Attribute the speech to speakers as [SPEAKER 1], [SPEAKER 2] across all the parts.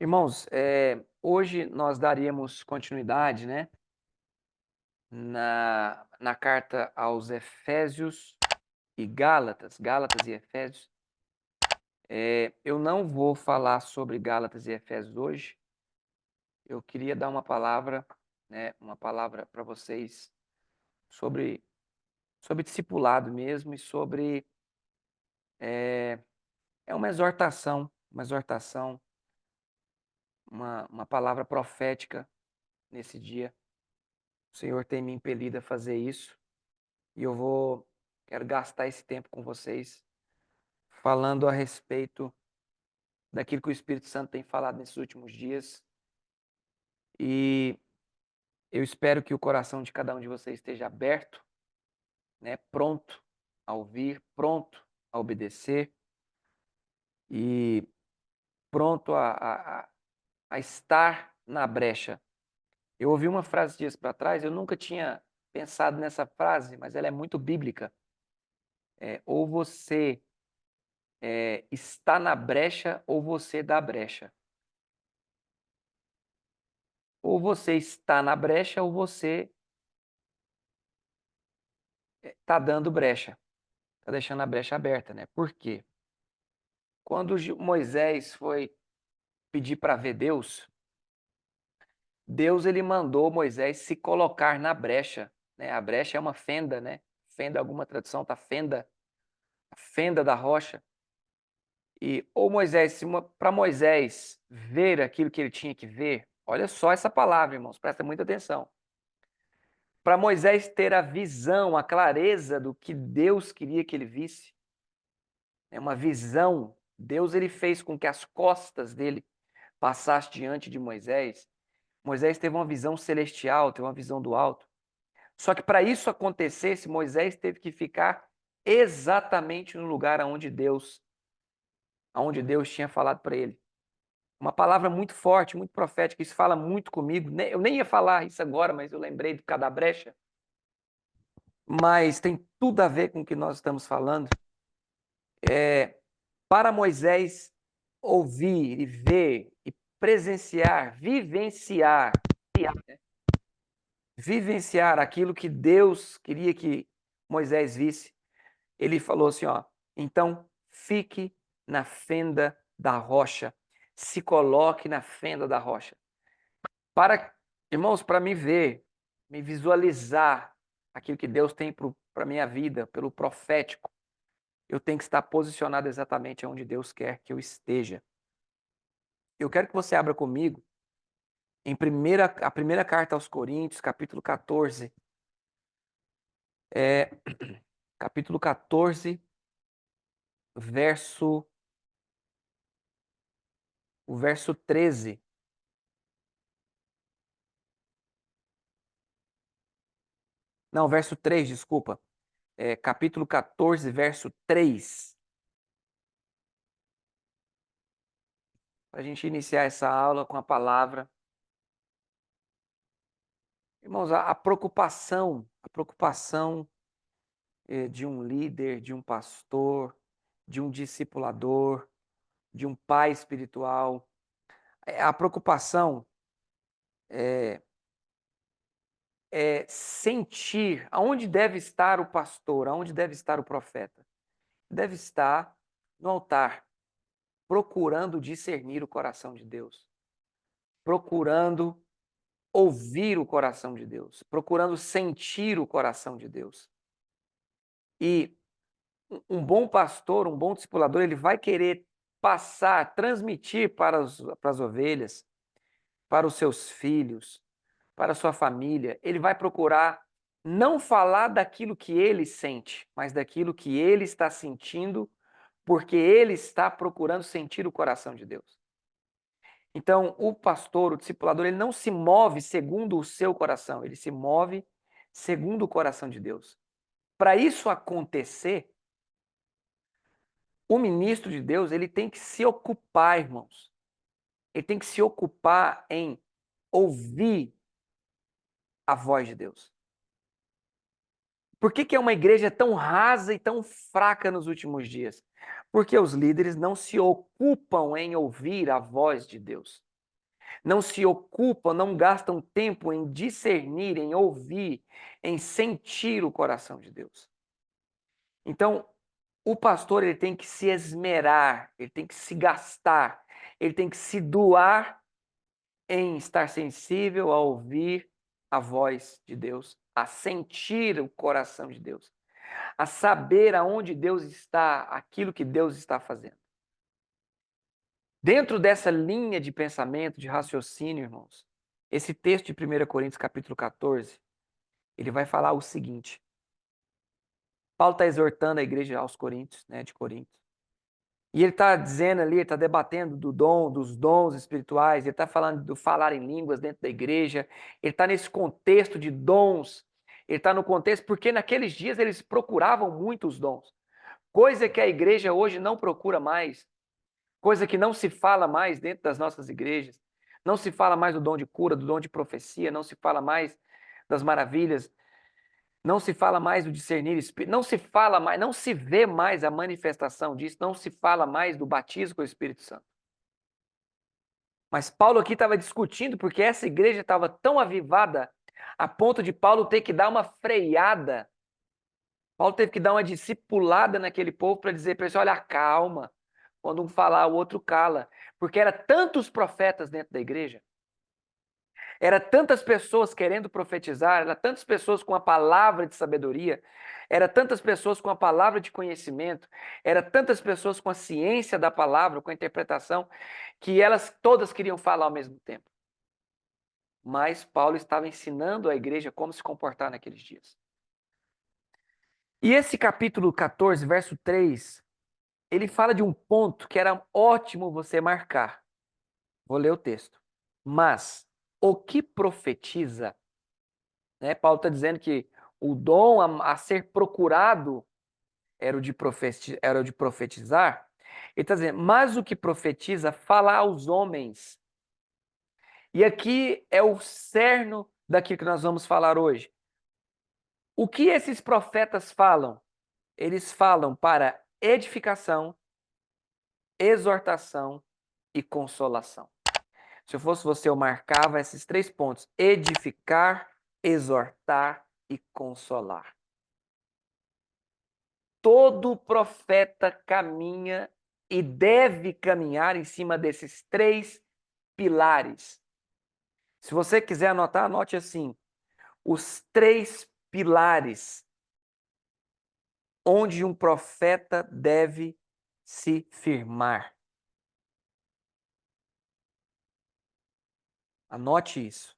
[SPEAKER 1] Irmãos, hoje nós daríamos continuidade, né, na carta aos Efésios e Gálatas, Gálatas e Efésios. Eu não vou falar sobre Gálatas e Efésios hoje. Eu queria dar uma palavra, né, uma palavra para vocês sobre discipulado mesmo e sobre uma exortação, uma palavra profética nesse dia. O Senhor tem me impelido a fazer isso. E quero gastar esse tempo com vocês falando a respeito daquilo que o Espírito Santo tem falado nesses últimos dias. E eu espero que o coração de cada um de vocês esteja aberto, né, pronto a ouvir, pronto a obedecer e pronto a estar na brecha. Eu ouvi uma frase dias para trás, eu nunca tinha pensado nessa frase, mas ela é muito bíblica. Ou você está na brecha ou você dá brecha. Ou você está na brecha ou você está dando brecha, está deixando a brecha aberta, né? Por quê? Quando Moisés foi pedir para ver Deus, Deus ele mandou Moisés se colocar na brecha, né? A brecha é uma fenda, né? Fenda, alguma tradução tá fenda, a fenda da rocha. E ou Moisés, para Moisés ver aquilo que ele tinha que ver, olha só essa palavra, irmãos, presta muita atenção. Para Moisés ter a visão, a clareza do que Deus queria que ele visse, é uma visão. Deus ele fez com que as costas dele passassem diante de Moisés. Moisés teve uma visão celestial, teve uma visão do alto. Só que para isso acontecesse, Moisés teve que ficar exatamente no lugar aonde Deus tinha falado para ele. Uma palavra muito forte, muito profética, isso fala muito comigo. Eu nem ia falar isso agora, mas eu lembrei de cada brecha. Mas tem tudo a ver com o que nós estamos falando. Para Moisés ouvir e ver e presenciar, vivenciar aquilo que Deus queria que Moisés visse, ele falou assim, ó, então fique na fenda da rocha, se coloque na fenda da rocha. Irmãos, para me ver, me visualizar aquilo que Deus tem para minha vida, pelo profético, eu tenho que estar posicionado exatamente onde Deus quer que eu esteja. Eu quero que você abra comigo em a primeira carta aos Coríntios, capítulo 14. Capítulo 14, o verso 13. Não, verso 3, desculpa. Capítulo 14, verso 3. Para a gente iniciar essa aula com a palavra. Irmãos, a preocupação de um líder, de um pastor, de um discipulador, de um pai espiritual, a preocupação é sentir aonde deve estar o pastor, aonde deve estar o profeta. Deve estar no altar, procurando discernir o coração de Deus, procurando ouvir o coração de Deus, procurando sentir o coração de Deus. E um bom pastor, um bom discipulador, ele vai querer passar, transmitir para as ovelhas, para os seus filhos, para a sua família. Ele vai procurar não falar daquilo que ele sente, mas daquilo que ele está sentindo, porque ele está procurando sentir o coração de Deus. Então, o pastor, o discipulador, ele não se move segundo o seu coração, ele se move segundo o coração de Deus. Para isso acontecer, o ministro de Deus, ele tem que se ocupar, irmãos. Ele tem que se ocupar em ouvir a voz de Deus. Por que uma igreja tão rasa e tão fraca nos últimos dias? Porque os líderes não se ocupam em ouvir a voz de Deus. não se ocupam, não gastam tempo em discernir, em ouvir, em sentir o coração de Deus. Então, o pastor ele tem que se esmerar, ele tem que se gastar, ele tem que se doar em estar sensível a ouvir a voz de Deus, a sentir o coração de Deus, a saber aonde Deus está, aquilo que Deus está fazendo. Dentro dessa linha de pensamento, de raciocínio, irmãos, esse texto de 1 Coríntios capítulo 14, ele vai falar o seguinte. Paulo está exortando a igreja aos Coríntios, né, de Corinto. E ele está dizendo ali, ele está debatendo dos dons espirituais, ele está falando do falar em línguas dentro da igreja, ele está nesse contexto de dons, ele está no contexto, porque naqueles dias eles procuravam muito os dons, coisa que a igreja hoje não procura mais, coisa que não se fala mais dentro das nossas igrejas, não se fala mais do dom de cura, do dom de profecia, não se fala mais das maravilhas, não se fala mais do discernir espírito, não se fala mais, não se vê mais a manifestação disso, não se fala mais do batismo com o Espírito Santo. Mas Paulo aqui estava discutindo porque essa igreja estava tão avivada a ponto de Paulo ter que dar uma freada. Paulo teve que dar uma discipulada naquele povo para dizer para eles, olha, calma. Quando um falar, o outro cala. Porque era tantos profetas dentro da igreja. Era tantas pessoas querendo profetizar, era tantas pessoas com a palavra de sabedoria, era tantas pessoas com a palavra de conhecimento, era tantas pessoas com a ciência da palavra, com a interpretação, que elas todas queriam falar ao mesmo tempo. Mas Paulo estava ensinando à igreja como se comportar naqueles dias. E esse capítulo 14, verso 3, ele fala de um ponto que era ótimo você marcar. Vou ler o texto. Mas o que profetiza, né? Paulo está dizendo que o dom a ser procurado era o de profetizar. Ele está dizendo, mas o que profetiza fala aos homens. E aqui é o cerne daquilo que nós vamos falar hoje. O que esses profetas falam? Eles falam para edificação, exortação e consolação. Se eu fosse você, eu marcava esses 3 pontos: edificar, exortar e consolar. Todo profeta caminha e deve caminhar em cima desses 3 pilares. Se você quiser anotar, anote assim: os 3 pilares onde um profeta deve se firmar. Anote isso.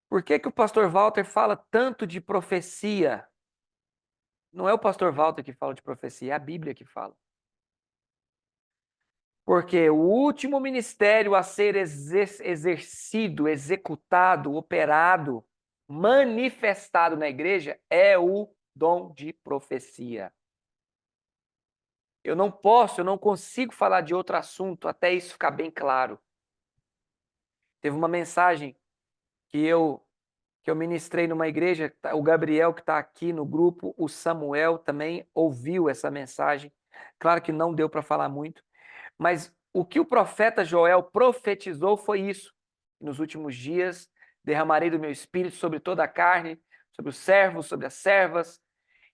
[SPEAKER 1] Por que o pastor Walter fala tanto de profecia? Não é o pastor Walter que fala de profecia, é a Bíblia que fala. Porque o último ministério a ser exercido, executado, operado, manifestado na igreja é o dom de profecia. Eu não consigo falar de outro assunto até isso ficar bem claro. Teve uma mensagem que eu ministrei numa igreja, o Gabriel que está aqui no grupo, o Samuel também ouviu essa mensagem. Claro que não deu para falar muito, mas o que o profeta Joel profetizou foi isso. Nos últimos dias derramarei do meu espírito sobre toda a carne, sobre os servos, sobre as servas,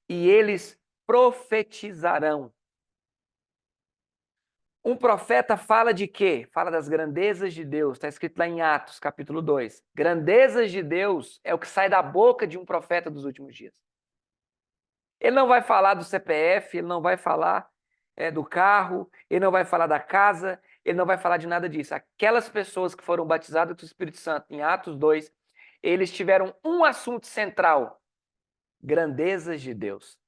[SPEAKER 1] e eles profetizarão. Um profeta fala de quê? Fala das grandezas de Deus. Está escrito lá em Atos, capítulo 2. Grandezas de Deus é o que sai da boca de um profeta dos últimos dias. Ele não vai falar do CPF, ele não vai falar do carro, ele não vai falar da casa, ele não vai falar de nada disso. Aquelas pessoas que foram batizadas com o Espírito Santo em Atos 2, eles tiveram um assunto central: grandezas de Deus.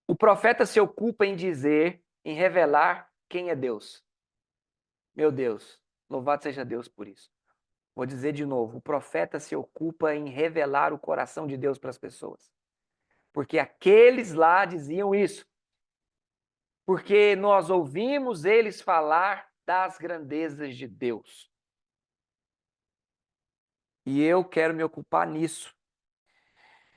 [SPEAKER 1] O profeta se ocupa em dizer, em revelar quem é Deus. Meu Deus, louvado seja Deus por isso. Vou dizer de novo, o profeta se ocupa em revelar o coração de Deus para as pessoas. Porque aqueles lá diziam isso. Porque nós ouvimos eles falar das grandezas de Deus. E eu quero me ocupar nisso.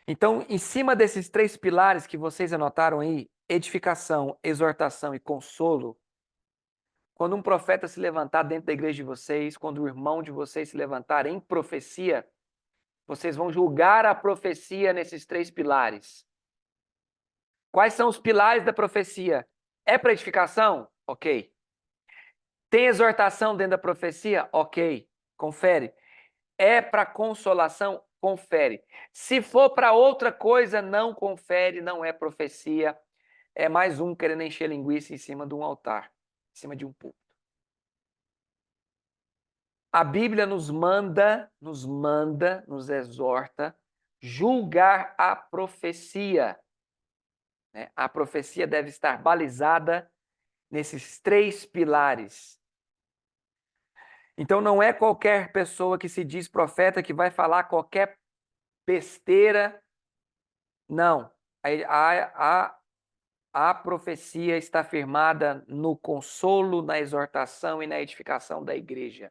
[SPEAKER 1] Então, em cima desses 3 pilares que vocês anotaram aí, edificação, exortação e consolo, Quando um profeta se levantar dentro da igreja de vocês, quando o irmão de vocês se levantar em profecia, vocês vão julgar a profecia nesses 3 pilares. Quais são os pilares da profecia? É para edificação? Ok. Tem exortação dentro da profecia? Ok. Confere. É para consolação? Confere. Se for para outra coisa, não confere, não é profecia. É mais um querendo encher linguiça em cima de um altar, em cima de um púlpito. A Bíblia nos exorta, julgar a profecia. Né? A profecia deve estar balizada nesses 3 pilares. Então, não é qualquer pessoa que se diz profeta que vai falar qualquer besteira. Não. A profecia está firmada no consolo, na exortação e na edificação da igreja.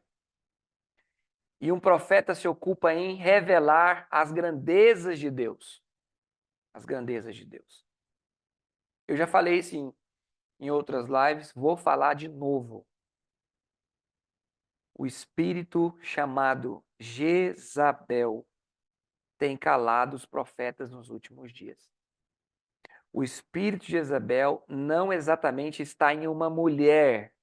[SPEAKER 1] E um profeta se ocupa em revelar as grandezas de Deus. As grandezas de Deus. Eu já falei isso em outras lives, vou falar de novo. O espírito chamado Jezabel tem calado os profetas nos últimos dias. O espírito de Jezabel não exatamente está em uma mulher.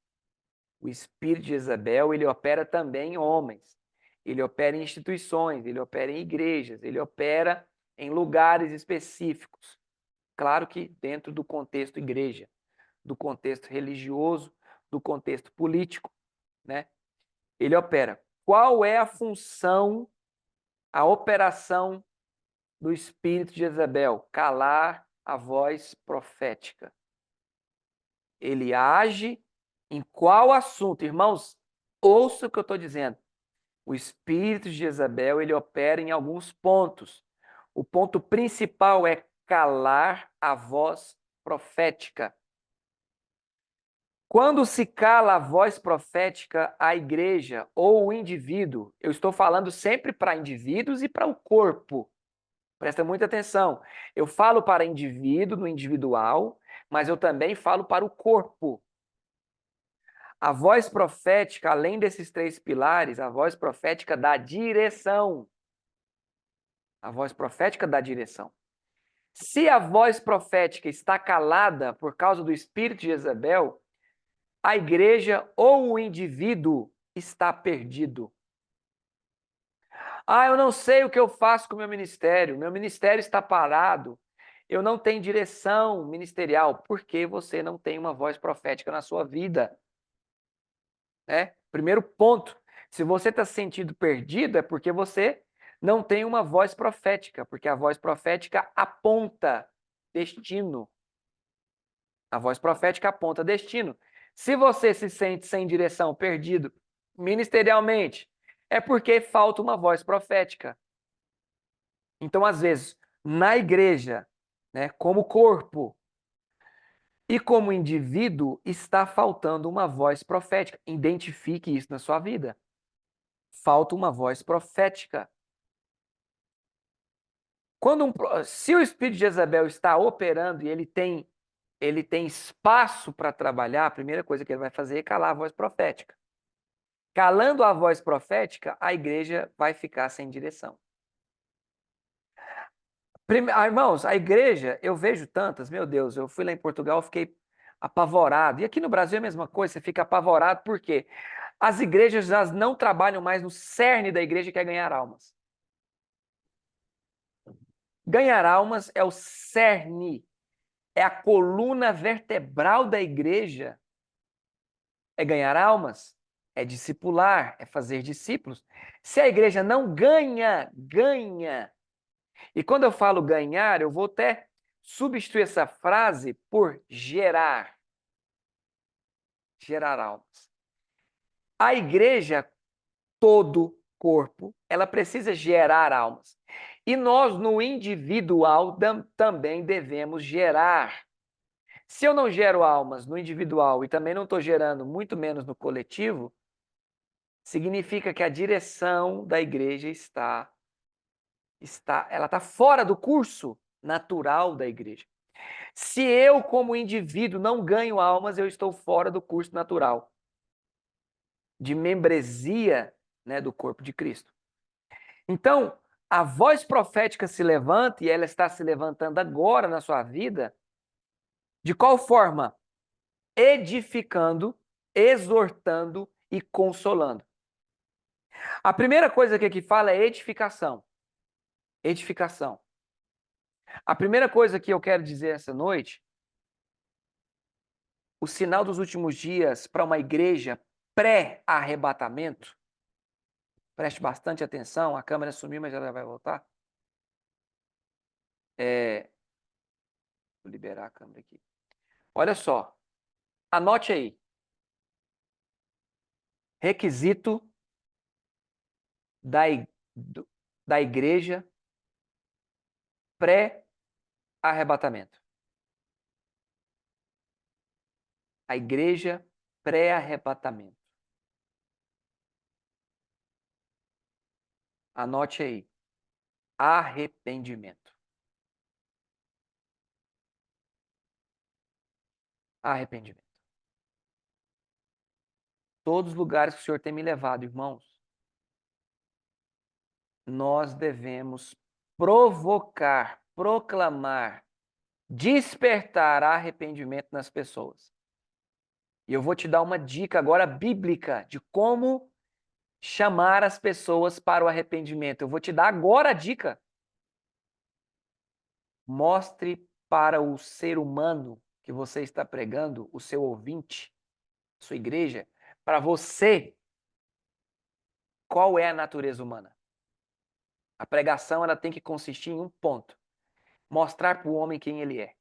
[SPEAKER 1] O espírito de Jezabel, ele opera também em homens. Ele opera em instituições, ele opera em igrejas, ele opera em lugares específicos. Claro que dentro do contexto igreja, do contexto religioso, do contexto político, né? Ele opera. Qual é a função, a operação do espírito de Jezabel? Calar a voz profética. Ele age em qual assunto? Irmãos, ouça o que eu estou dizendo. O espírito de Jezabel, ele opera em alguns pontos. O ponto principal é calar a voz profética. Quando se cala a voz profética, a igreja ou o indivíduo, eu estou falando sempre para indivíduos e para o corpo. Presta muita atenção. Eu falo para indivíduo, no individual, mas eu também falo para o corpo. A voz profética, além desses 3 pilares, a voz profética dá direção. A voz profética dá direção. Se a voz profética está calada por causa do espírito de Jezabel, a igreja ou o indivíduo está perdido. Ah, eu não sei o que eu faço com o meu ministério está parado, eu não tenho direção ministerial, porque você não tem uma voz profética na sua vida. Né? Primeiro ponto, se você está se sentindo perdido, é porque você não tem uma voz profética, porque a voz profética aponta destino. A voz profética aponta destino. Se você se sente sem direção, perdido ministerialmente, é porque falta uma voz profética. Então, às vezes, na igreja, né, como corpo e como indivíduo, está faltando uma voz profética. Identifique isso na sua vida. Falta uma voz profética. Se o espírito de Jezabel está operando e ele tem espaço para trabalhar, a primeira coisa que ele vai fazer é calar a voz profética. Calando a voz profética, a igreja vai ficar sem direção. Irmãos, a igreja, eu vejo tantas, meu Deus, eu fui lá em Portugal, fiquei apavorado. E aqui no Brasil é a mesma coisa, você fica apavorado, por quê? As igrejas elas não trabalham mais no cerne da igreja, que é ganhar almas. Ganhar almas é o cerne, é a coluna vertebral da igreja. É ganhar almas, é discipular, é fazer discípulos. Se a igreja não ganha. E quando eu falo ganhar, eu vou até substituir essa frase por gerar. Gerar almas. A igreja, todo corpo, ela precisa gerar almas. E nós, no individual, também devemos gerar. Se eu não gero almas no individual e também não estou gerando muito menos no coletivo, significa que a direção da igreja ela está fora do curso natural da igreja. Se eu, como indivíduo, não ganho almas, eu estou fora do curso natural. de membresia, né, do corpo de Cristo. Então, a voz profética se levanta, e ela está se levantando agora na sua vida, de qual forma? Edificando, exortando e consolando. A primeira coisa que aqui fala é edificação. Edificação. A primeira coisa que eu quero dizer essa noite, o sinal dos últimos dias para uma igreja pré-arrebatamento, preste bastante atenção, a câmera sumiu, mas ela vai voltar. Vou liberar a câmera aqui. Olha só, anote aí. Requisito da igreja pré-arrebatamento. A igreja pré-arrebatamento. Anote aí. Arrependimento. Arrependimento. Todos os lugares que o Senhor tem me levado, irmãos, nós devemos provocar, proclamar, despertar arrependimento nas pessoas. E eu vou te dar uma dica agora bíblica de como chamar as pessoas para o arrependimento. Eu vou te dar agora a dica. Mostre para o ser humano que você está pregando, o seu ouvinte, sua igreja, para você, qual é a natureza humana. A pregação ela tem que consistir em um ponto: mostrar para o homem quem ele é.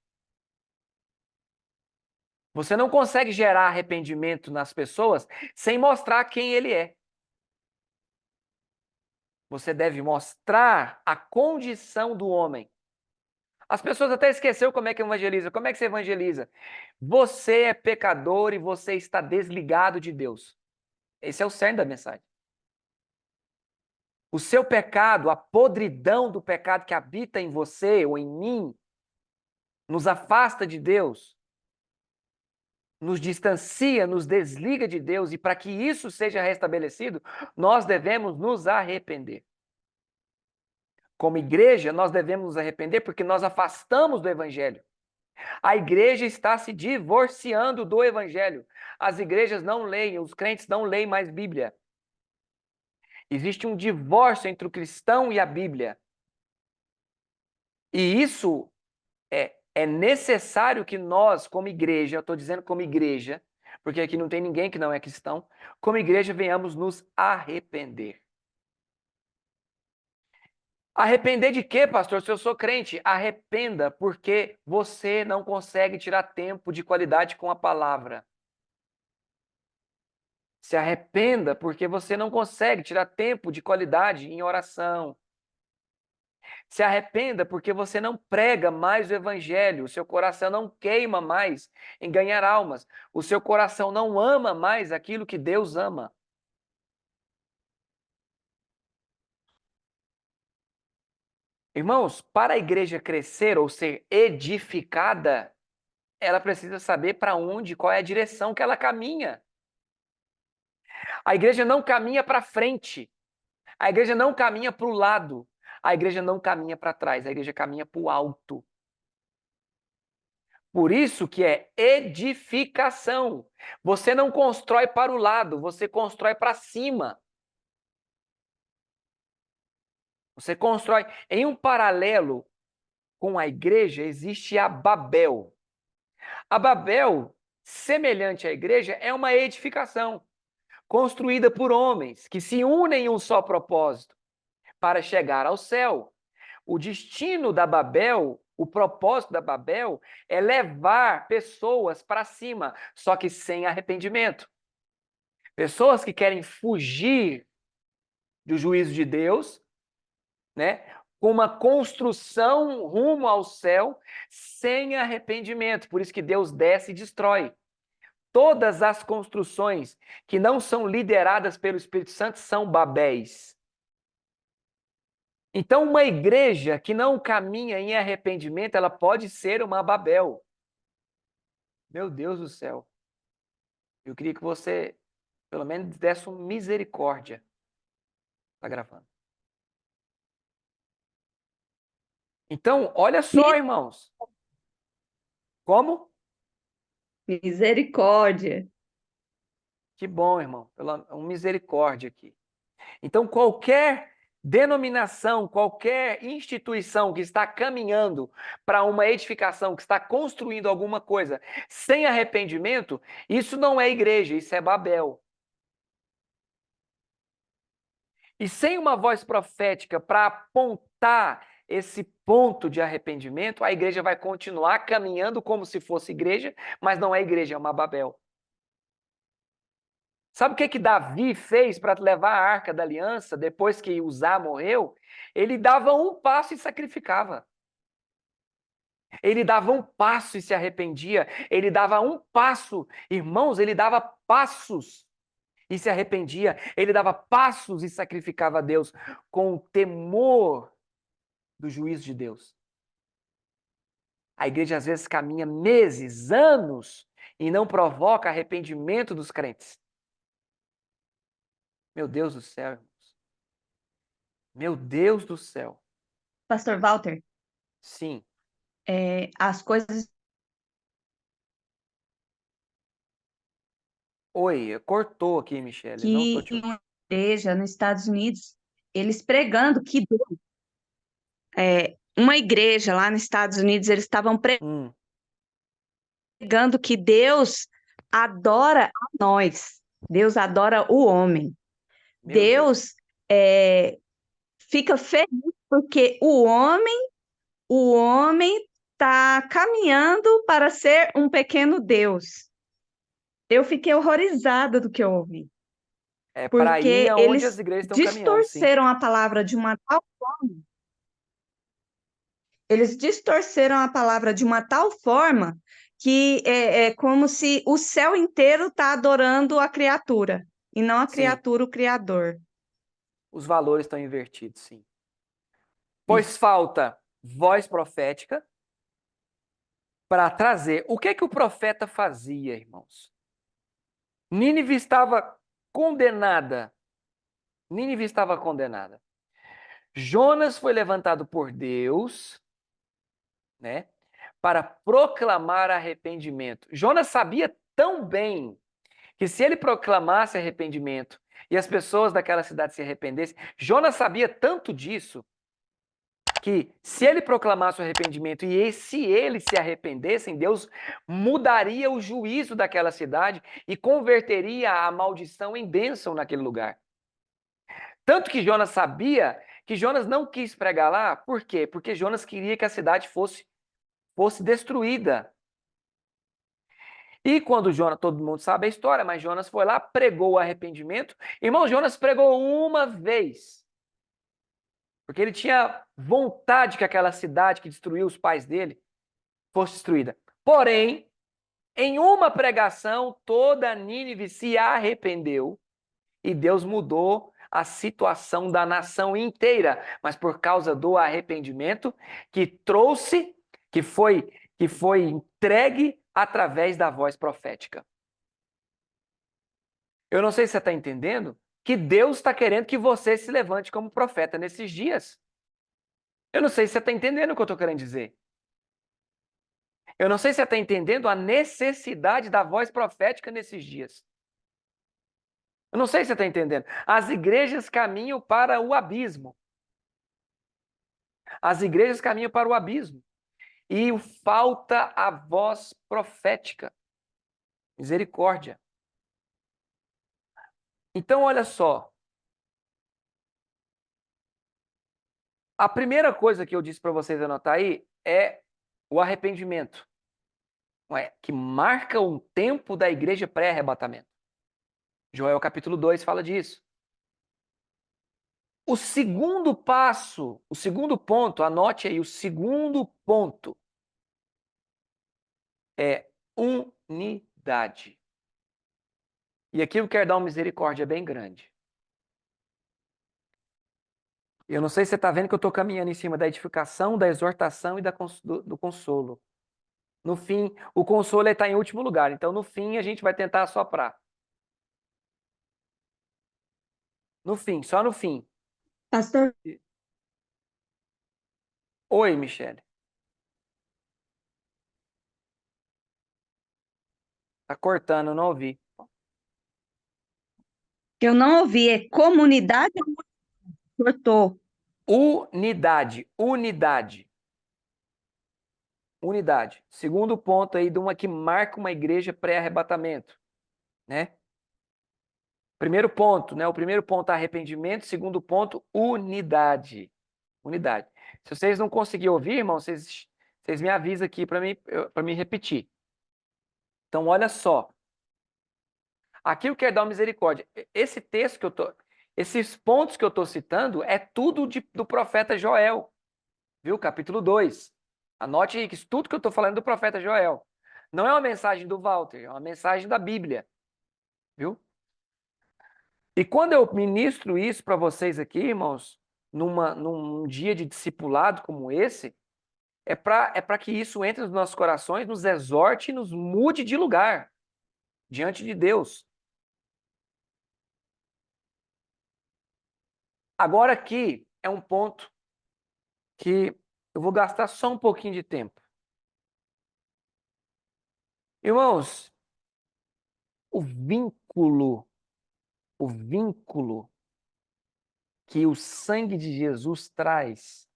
[SPEAKER 1] Você não consegue gerar arrependimento nas pessoas sem mostrar quem ele é. Você deve mostrar a condição do homem. As pessoas até esqueceram como é que evangeliza. Como é que você evangeliza? Você é pecador e você está desligado de Deus. Esse é o cerne da mensagem. O seu pecado, a podridão do pecado que habita em você ou em mim, nos afasta de Deus, nos distancia, nos desliga de Deus, e para que isso seja restabelecido, nós devemos nos arrepender. Como igreja, nós devemos nos arrepender porque nós afastamos do Evangelho. A igreja está se divorciando do Evangelho. As igrejas não leem, os crentes não leem mais Bíblia. Existe um divórcio entre o cristão e a Bíblia. E isso é necessário que nós, como igreja, eu estou dizendo como igreja, porque aqui não tem ninguém que não é cristão, como igreja venhamos nos arrepender. Arrepender de quê, pastor? Se eu sou crente, arrependa porque você não consegue tirar tempo de qualidade com a palavra. Se arrependa porque você não consegue tirar tempo de qualidade em oração. Se arrependa porque você não prega mais o evangelho, o seu coração não queima mais em ganhar almas, o seu coração não ama mais aquilo que Deus ama. Irmãos, para a igreja crescer ou ser edificada, ela precisa saber para onde, qual é a direção que ela caminha. A igreja não caminha para frente, a igreja não caminha para o lado, a igreja não caminha para trás, a igreja caminha para o alto. Por isso que é edificação. Você não constrói para o lado, você constrói para cima. Você constrói. Em um paralelo com a igreja, existe a Babel. A Babel, semelhante à igreja, é uma edificação construída por homens que se unem em um só propósito para chegar ao céu. O destino da Babel, o propósito da Babel é levar pessoas para cima, só que sem arrependimento. Pessoas que querem fugir do juízo de Deus, né? Com uma construção rumo ao céu sem arrependimento. Por isso que Deus desce e destrói. Todas as construções que não são lideradas pelo Espírito Santo são Babéis. Então, uma igreja que não caminha em arrependimento, ela pode ser uma Babel. Meu Deus do céu. Eu queria que você Pelo menos desse uma misericórdia. Tá gravando. Então, olha só, irmãos. Como?
[SPEAKER 2] Misericórdia.
[SPEAKER 1] Que bom, irmão. Pela uma misericórdia aqui. Então, qualquer denominação, qualquer instituição que está caminhando para uma edificação, que está construindo alguma coisa sem arrependimento, isso não é igreja, isso é Babel. E sem uma voz profética para apontar esse ponto de arrependimento, a igreja vai continuar caminhando como se fosse igreja, mas não é igreja, é uma Babel. Sabe o que que Davi fez para levar a Arca da Aliança depois que Uzá morreu? Ele dava um passo e sacrificava. Ele dava um passo e se arrependia. Ele dava um passo, irmãos, ele dava passos e se arrependia. Ele dava passos e sacrificava a Deus com temor do juízo de Deus. A igreja às vezes caminha meses, anos e não provoca arrependimento dos crentes. Meu Deus do céu, irmãos. Meu Deus do céu.
[SPEAKER 2] Pastor Walter,
[SPEAKER 1] Sim.
[SPEAKER 2] as coisas
[SPEAKER 1] Oi, cortou aqui, Michele. Não tô
[SPEAKER 2] que
[SPEAKER 1] te
[SPEAKER 2] em
[SPEAKER 1] ouvindo.
[SPEAKER 2] uma igreja nos Estados Unidos, eles pregando que uma igreja lá nos Estados Unidos, eles estavam
[SPEAKER 1] Hum,
[SPEAKER 2] pregando que Deus adora a nós, Deus adora o homem.
[SPEAKER 1] meu Deus.
[SPEAKER 2] Deus é, fica feliz porque o homem está caminhando para ser um pequeno Deus. Eu fiquei horrorizada do que eu ouvi,
[SPEAKER 1] É para ir
[SPEAKER 2] porque
[SPEAKER 1] aonde as
[SPEAKER 2] eles
[SPEAKER 1] igrejas estão caminhando, sim.
[SPEAKER 2] distorceram a palavra de uma tal forma, eles distorceram a palavra de uma tal forma que é como se o céu inteiro está adorando a criatura e não a
[SPEAKER 1] Sim,
[SPEAKER 2] criatura, o Criador.
[SPEAKER 1] os valores estão invertidos, sim. Pois
[SPEAKER 2] Isso.
[SPEAKER 1] falta voz profética para trazer. O que que o profeta fazia, irmãos? Nínive estava condenada. Nínive estava condenada. Jonas foi levantado por Deus, né, para proclamar arrependimento. Jonas sabia tão bem que se ele proclamasse arrependimento e as pessoas daquela cidade se arrependessem, Jonas sabia tanto disso que se ele proclamasse o arrependimento e se eles se arrependessem, Deus mudaria o juízo daquela cidade e converteria a maldição em bênção naquele lugar. Tanto que Jonas sabia que Jonas não quis pregar lá, por quê? Porque Jonas queria que a cidade fosse destruída. E quando Jonas, todo mundo sabe a história, mas Jonas foi lá, pregou o arrependimento. Irmão, Jonas pregou uma vez. Porque ele tinha vontade que aquela cidade que destruiu os pais dele fosse destruída. Porém, em uma pregação, toda Nínive se arrependeu e Deus mudou a situação da nação inteira, mas por causa do arrependimento que trouxe, que foi entregue através da voz profética. Eu não sei se você está entendendo que Deus está querendo que você se levante como profeta nesses dias. Eu não sei se você está entendendo o que eu estou querendo dizer. Eu não sei se você está entendendo a necessidade da voz profética nesses dias. Eu não sei se você está entendendo. As igrejas caminham para o abismo. As igrejas caminham para o abismo. E falta a voz profética. Misericórdia. Então, olha só. A primeira coisa que eu disse para vocês anotar aí é o arrependimento, não é? Que marca um tempo da igreja pré-arrebatamento. Joel capítulo 2 fala disso. O segundo passo, o segundo ponto, anote aí, o segundo ponto é unidade. E aqui eu quero dar uma misericórdia bem grande. Eu não sei se você está vendo que eu estou caminhando em cima da edificação, da exortação e do consolo. No fim, o consolo está em último lugar. Então, no fim, a gente vai tentar assoprar. No fim, só no fim.
[SPEAKER 2] Pastor,
[SPEAKER 1] Oi, Michele. Tá cortando, não ouvi.
[SPEAKER 2] eu não ouvi, é comunidade ou cortou?
[SPEAKER 1] Unidade, unidade, unidade. Segundo ponto aí de uma que marca uma igreja pré-arrebatamento, né? Primeiro ponto, né? O primeiro ponto é arrependimento, segundo ponto, unidade. Unidade. Se vocês não conseguirem ouvir, irmão, vocês me avisam aqui para mim repetir. Então, olha só. Aqui eu quero dar uma misericórdia. Esse texto que eu tô, esses pontos que eu estou citando é tudo do profeta Joel, viu? Capítulo 2. Anote aí que isso tudo que eu estou falando é do profeta Joel. Não é uma mensagem do Walter, é uma mensagem da Bíblia, viu? E quando eu ministro isso para vocês aqui, irmãos, num dia de discipulado como esse, é para que isso entre nos nossos corações, nos exorte e nos mude de lugar diante de Deus. Agora aqui é um ponto que eu vou gastar só um pouquinho de tempo. Irmãos, o vínculo que o sangue de Jesus traz,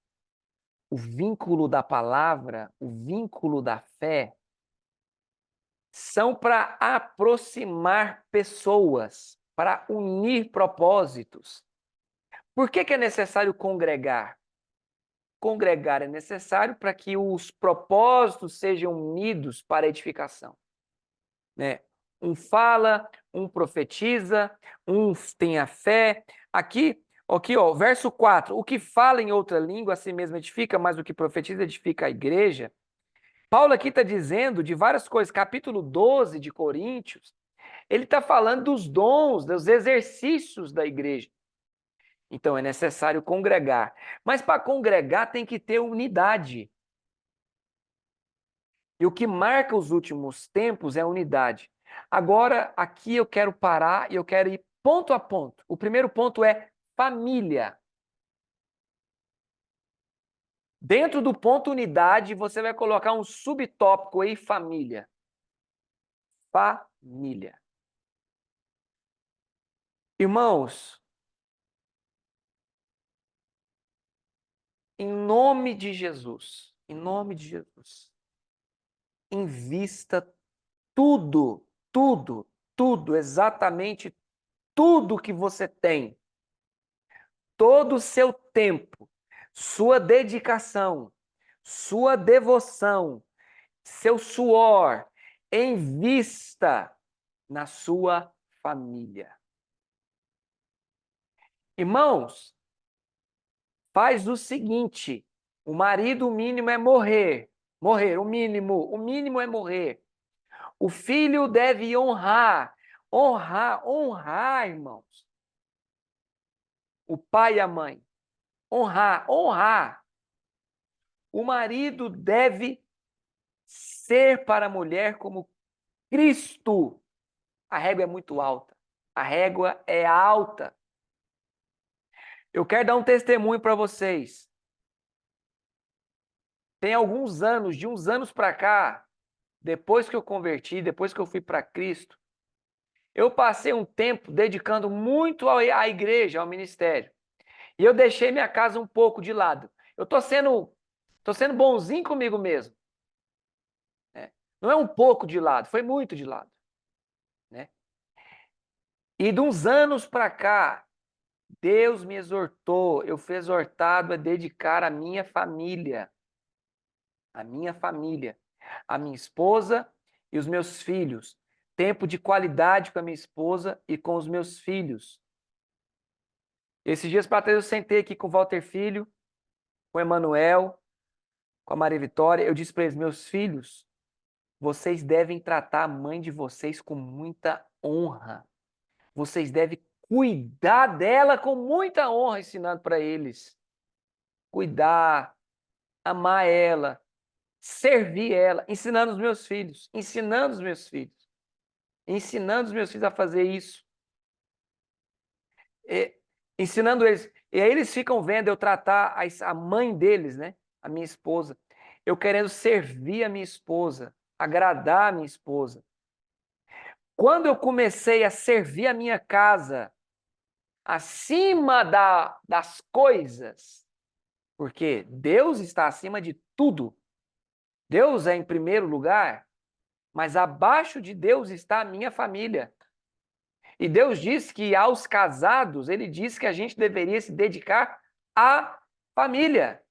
[SPEAKER 1] o vínculo da palavra, o vínculo da fé, são para aproximar pessoas, para unir propósitos. Por que é necessário congregar? Congregar é necessário para que os propósitos sejam unidos para a edificação, né? Um fala, um profetiza, um tem a fé. Aqui, ó, verso 4. O que fala em outra língua a si mesmo edifica, mas o que profetiza edifica a igreja. Paulo aqui está dizendo de várias coisas. Capítulo 12 de Coríntios, ele está falando dos dons, dos exercícios da igreja. Então, é necessário congregar. Mas para congregar tem que ter unidade. E o que marca os últimos tempos é a unidade. Agora, aqui eu quero parar e eu quero ir ponto a ponto. O primeiro ponto é família. Dentro do ponto unidade, você vai colocar um subtópico aí, família. Família. Irmãos, em nome de Jesus, invista tudo, exatamente tudo que você tem, todo o seu tempo, sua dedicação, sua devoção, seu suor, invista na sua família. Irmãos, faz o seguinte, o marido, o mínimo é morrer, o mínimo é morrer. O filho deve honrar, irmãos. O pai e a mãe. Honrar. O marido deve ser para a mulher como Cristo. A régua é muito alta. A régua é alta. Eu quero dar um testemunho para vocês. Tem alguns anos, de uns anos para cá, depois que eu converti, depois que eu fui para Cristo, eu passei um tempo dedicando muito à igreja, ao ministério. E eu deixei minha casa um pouco de lado. Eu tô sendo bonzinho comigo mesmo, né? Não é um pouco de lado, foi muito de lado, né? E de uns anos para cá, Deus me exortou, eu fui exortado a dedicar a minha esposa e os meus filhos, tempo de qualidade com a minha esposa e com os meus filhos. Esses dias para trás eu sentei aqui com o Walter Filho, com o Emanuel, com a Maria Vitória, eu disse para eles, meus filhos, vocês devem tratar a mãe de vocês com muita honra. Vocês devem cuidar dela com muita honra, ensinando para eles. Cuidar, amar ela, servir ela, ensinando os meus filhos a fazer isso. ensinando eles. E aí eles ficam vendo eu tratar a mãe deles, né? A minha esposa. Eu querendo servir a minha esposa, agradar a minha esposa. Quando eu comecei a servir a minha casa acima das coisas, porque Deus está acima de tudo. Deus é em primeiro lugar, mas abaixo de Deus está a minha família. E Deus diz que aos casados, ele diz que a gente deveria se dedicar à família.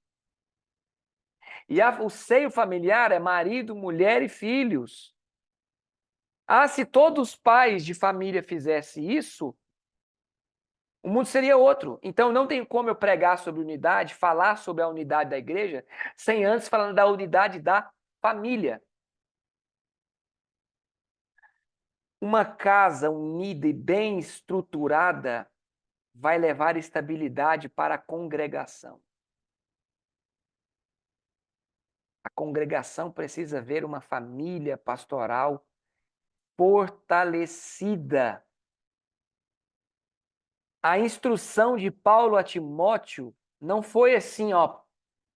[SPEAKER 1] E o seio familiar é marido, mulher e filhos. Ah, se todos os pais de família fizessem isso, o mundo seria outro. Então não tem como eu pregar sobre unidade, falar sobre a unidade da igreja, sem antes falar da unidade da família. Uma casa unida e bem estruturada vai levar estabilidade para a congregação. A congregação precisa ver uma família pastoral fortalecida. A instrução de Paulo a Timóteo não foi assim, ó,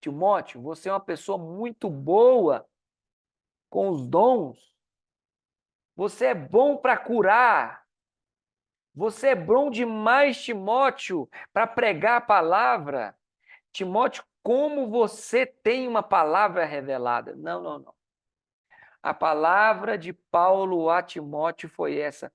[SPEAKER 1] Timóteo, você é uma pessoa muito boa com os dons. Você é bom para curar. Você é bom demais, Timóteo, para pregar a palavra. Timóteo, como você tem uma palavra revelada? Não, não, não. A palavra de Paulo a Timóteo foi essa: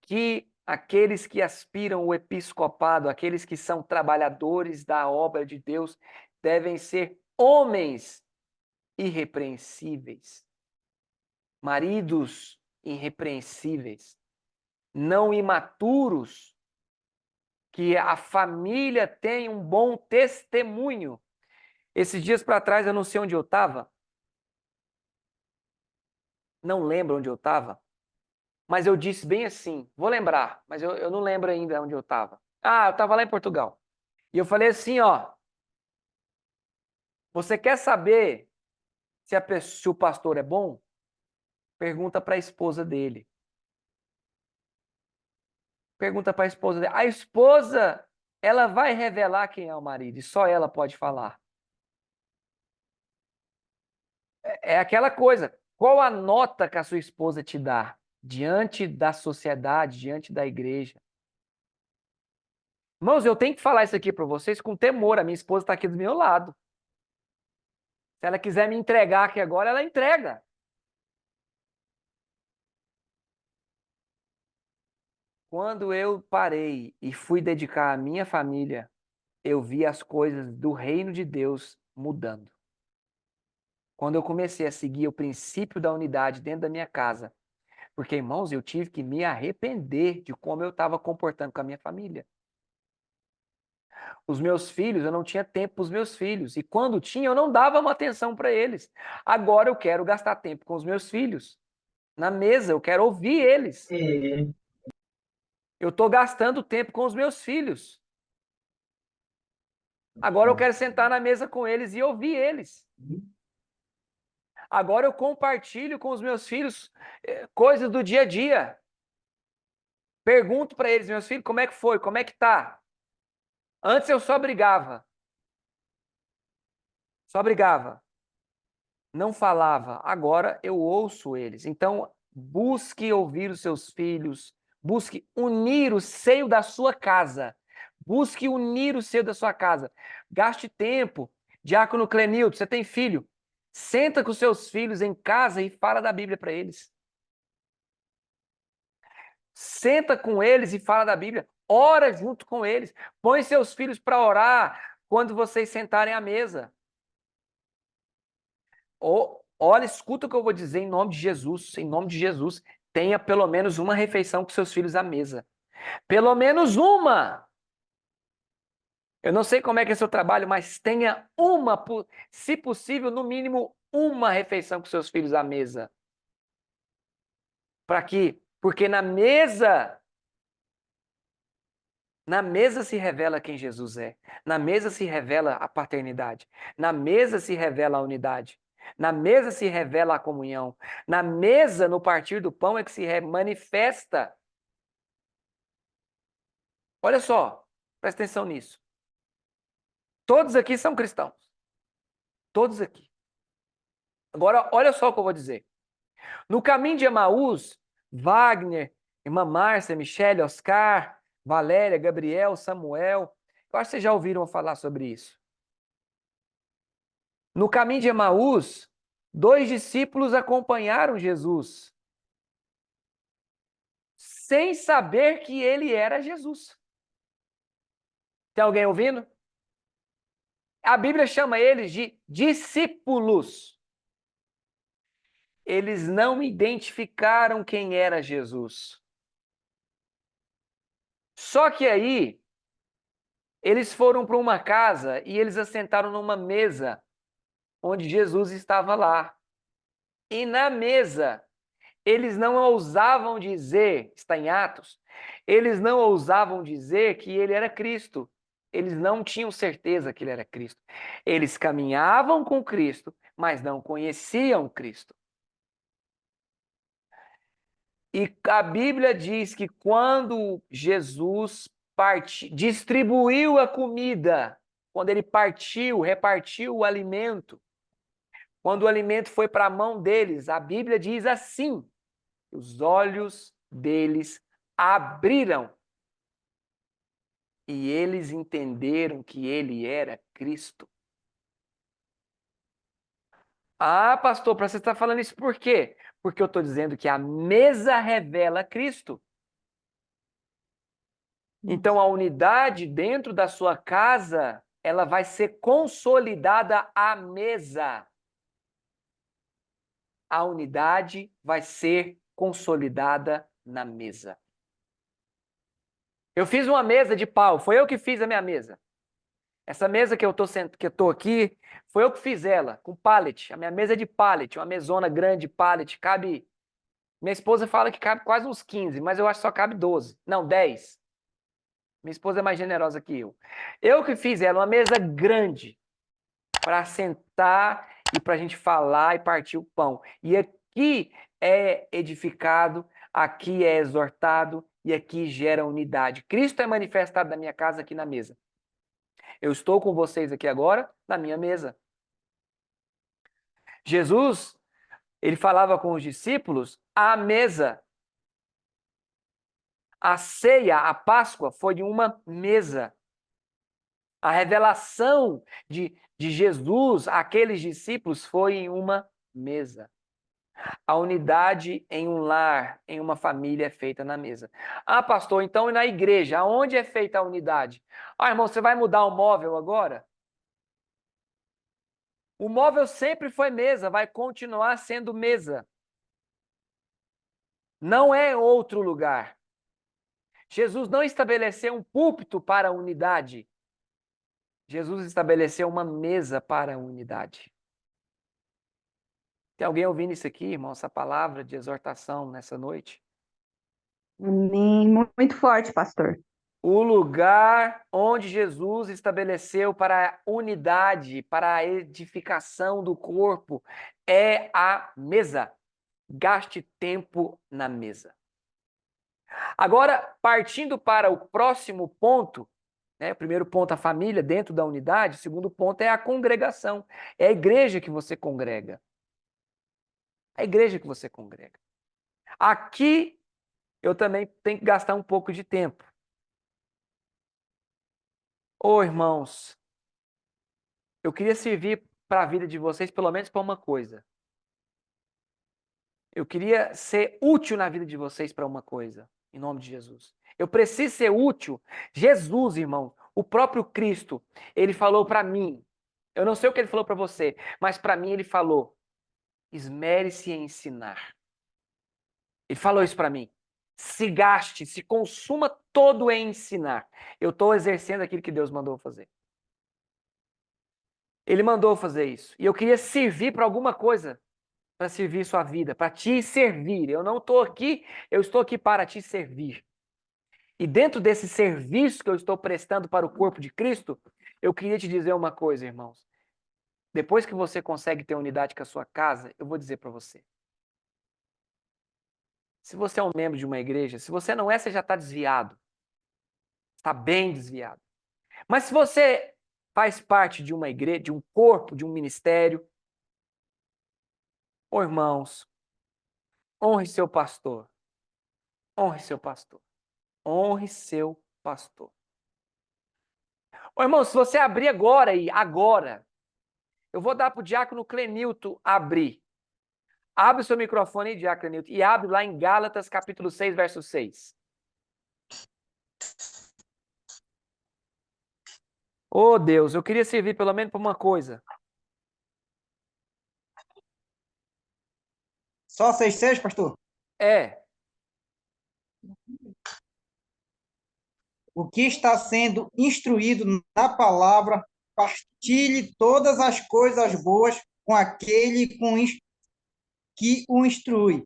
[SPEAKER 1] que aqueles que aspiram o episcopado, aqueles que são trabalhadores da obra de Deus, devem ser homens irrepreensíveis, maridos irrepreensíveis, não imaturos, que a família tenha um bom testemunho. Esses dias para trás, eu não sei onde eu estava, não lembro onde eu estava, mas eu disse bem assim, vou lembrar, mas eu não lembro ainda onde eu estava. Ah, eu estava lá em Portugal. E eu falei assim, ó, você quer saber se o pastor é bom? Pergunta para a esposa dele. Pergunta para a esposa dele. A esposa, ela vai revelar quem é o marido e só ela pode falar. É aquela coisa, qual a nota que a sua esposa te dá diante da sociedade, diante da igreja? Irmãos, eu tenho que falar isso aqui para vocês com temor. A minha esposa está aqui do meu lado. Se ela quiser me entregar aqui agora, ela entrega. Quando eu parei e fui dedicar à minha família, eu vi as coisas do reino de Deus mudando. Quando eu comecei a seguir o princípio da unidade dentro da minha casa, porque, irmãos, eu tive que me arrepender de como eu estava comportando com a minha família. Os meus filhos, eu não tinha tempo para os meus filhos. E quando tinha, eu não dava uma atenção para eles. Agora eu quero gastar tempo com os meus filhos. Na mesa, eu quero ouvir eles. Eu estou gastando tempo com os meus filhos. Agora eu quero sentar na mesa com eles e ouvir eles. Agora eu compartilho com os meus filhos coisas do dia a dia. Pergunto para eles, meus filhos, como é que foi? Como é que tá? Antes eu só brigava. Só brigava. Não falava. Agora eu ouço eles. Então, busque ouvir os seus filhos. Busque unir o seio da sua casa. Busque unir o seio da sua casa. Gaste tempo. Diácono Clenildo, você tem filho? Senta com seus filhos em casa e fala da Bíblia para eles. Senta com eles e fala da Bíblia. Ora junto com eles. Põe seus filhos para orar quando vocês sentarem à mesa. Olha, escuta o que eu vou dizer em nome de Jesus. Em nome de Jesus, tenha pelo menos uma refeição com seus filhos à mesa. Pelo menos uma! Eu não sei como é que é seu trabalho, mas tenha uma, se possível, no mínimo uma refeição com seus filhos à mesa. Para quê? Porque na mesa se revela quem Jesus é. Na mesa se revela a paternidade. Na mesa se revela a unidade. Na mesa se revela a comunhão. Na mesa, no partir do pão, é que se manifesta. Olha só. Presta atenção nisso. Todos aqui são cristãos. Todos aqui. Agora, olha só o que eu vou dizer. No caminho de Emaús, Wagner, irmã Márcia, Michele, Oscar, Valéria, Gabriel, Samuel, eu acho que vocês já ouviram falar sobre isso. No caminho de Emaús, 2 discípulos acompanharam Jesus, sem saber que ele era Jesus. Tem alguém ouvindo? A Bíblia chama eles de discípulos. Eles não identificaram quem era Jesus. Só que aí, eles foram para uma casa e eles assentaram numa mesa onde Jesus estava lá. E na mesa, eles não ousavam dizer, está em Atos, eles não ousavam dizer que ele era Cristo. Eles não tinham certeza que ele era Cristo. Eles caminhavam com Cristo, mas não conheciam Cristo. E a Bíblia diz que quando Jesus distribuiu a comida, quando ele repartiu o alimento, quando o alimento foi para a mão deles, a Bíblia diz assim: os olhos deles abriram e eles entenderam que ele era Cristo. Ah, pastor, para você estar falando isso por quê? Porque eu estou dizendo que a mesa revela Cristo. Então, a unidade dentro da sua casa, ela vai ser consolidada à mesa. A unidade vai ser consolidada na mesa. Eu fiz uma mesa de pau, foi eu que fiz a minha mesa. Essa mesa que eu tô aqui, foi eu que fiz ela, com pallet. A minha mesa é de pallet, uma mesona grande de pallet, cabe... Minha esposa fala que cabe quase uns 15, mas eu acho que só cabe 12. Não, 10. Minha esposa é mais generosa que eu. Eu que fiz ela, uma mesa grande, para sentar e para a gente falar e partir o pão. E aqui é edificado, aqui é exortado e aqui gera unidade. Cristo é manifestado na minha casa aqui na mesa. Eu estou com vocês aqui agora na minha mesa. Jesus, ele falava com os discípulos à mesa. A ceia, a Páscoa, foi de uma mesa. A revelação de Jesus àqueles discípulos foi em uma mesa. A unidade em um lar, em uma família é feita na mesa. Ah, pastor, então e na igreja? Aonde é feita a unidade? Ah, irmão, você vai mudar o móvel agora? O móvel sempre foi mesa, vai continuar sendo mesa. Não é outro lugar. Jesus não estabeleceu um púlpito para a unidade. Jesus estabeleceu uma mesa para a unidade. Tem alguém ouvindo isso aqui, irmão? Essa palavra de exortação nessa noite?
[SPEAKER 2] Amém. Muito forte, pastor.
[SPEAKER 1] O lugar onde Jesus estabeleceu para a unidade, para a edificação do corpo, é a mesa. Gaste tempo na mesa. Agora, partindo para o próximo ponto, né? O primeiro ponto, a família dentro da unidade. O segundo ponto é a congregação. É a igreja que você congrega. É a igreja que você congrega. Aqui, eu também tenho que gastar um pouco de tempo. Ô, irmãos, eu queria servir para a vida de vocês pelo menos para uma coisa. Eu queria ser útil na vida de vocês para uma coisa, em nome de Jesus. Eu preciso ser útil. Jesus, irmão, o próprio Cristo, ele falou para mim. Eu não sei o que ele falou para você, mas para mim ele falou: esmere-se em ensinar. Ele falou isso para mim. Se gaste, se consuma todo em ensinar. Eu estou exercendo aquilo que Deus mandou fazer. Ele mandou fazer isso. E eu queria servir para alguma coisa, para servir sua vida, para te servir. Eu não estou aqui, eu estou aqui para te servir. E dentro desse serviço que eu estou prestando para o corpo de Cristo, eu queria te dizer uma coisa, irmãos. Depois que você consegue ter unidade com a sua casa, eu vou dizer para você. Se você é um membro de uma igreja, se você não é, você já está desviado. Está bem desviado. Mas se você faz parte de uma igreja, de um corpo, de um ministério, ô irmãos, honre seu pastor. Honre seu pastor. Honre seu pastor. Ô irmão, se você abrir agora, eu vou dar para o diácono Clenilton abrir. Abre o seu microfone aí, diácono Clenilton, e abre lá em Gálatas, capítulo 6, verso 6. Ô Deus, eu queria servir pelo menos para uma coisa.
[SPEAKER 3] Só 6,6, pastor?
[SPEAKER 1] É,
[SPEAKER 3] O que está sendo instruído na palavra, partilhe todas as coisas boas com aquele que o instrui.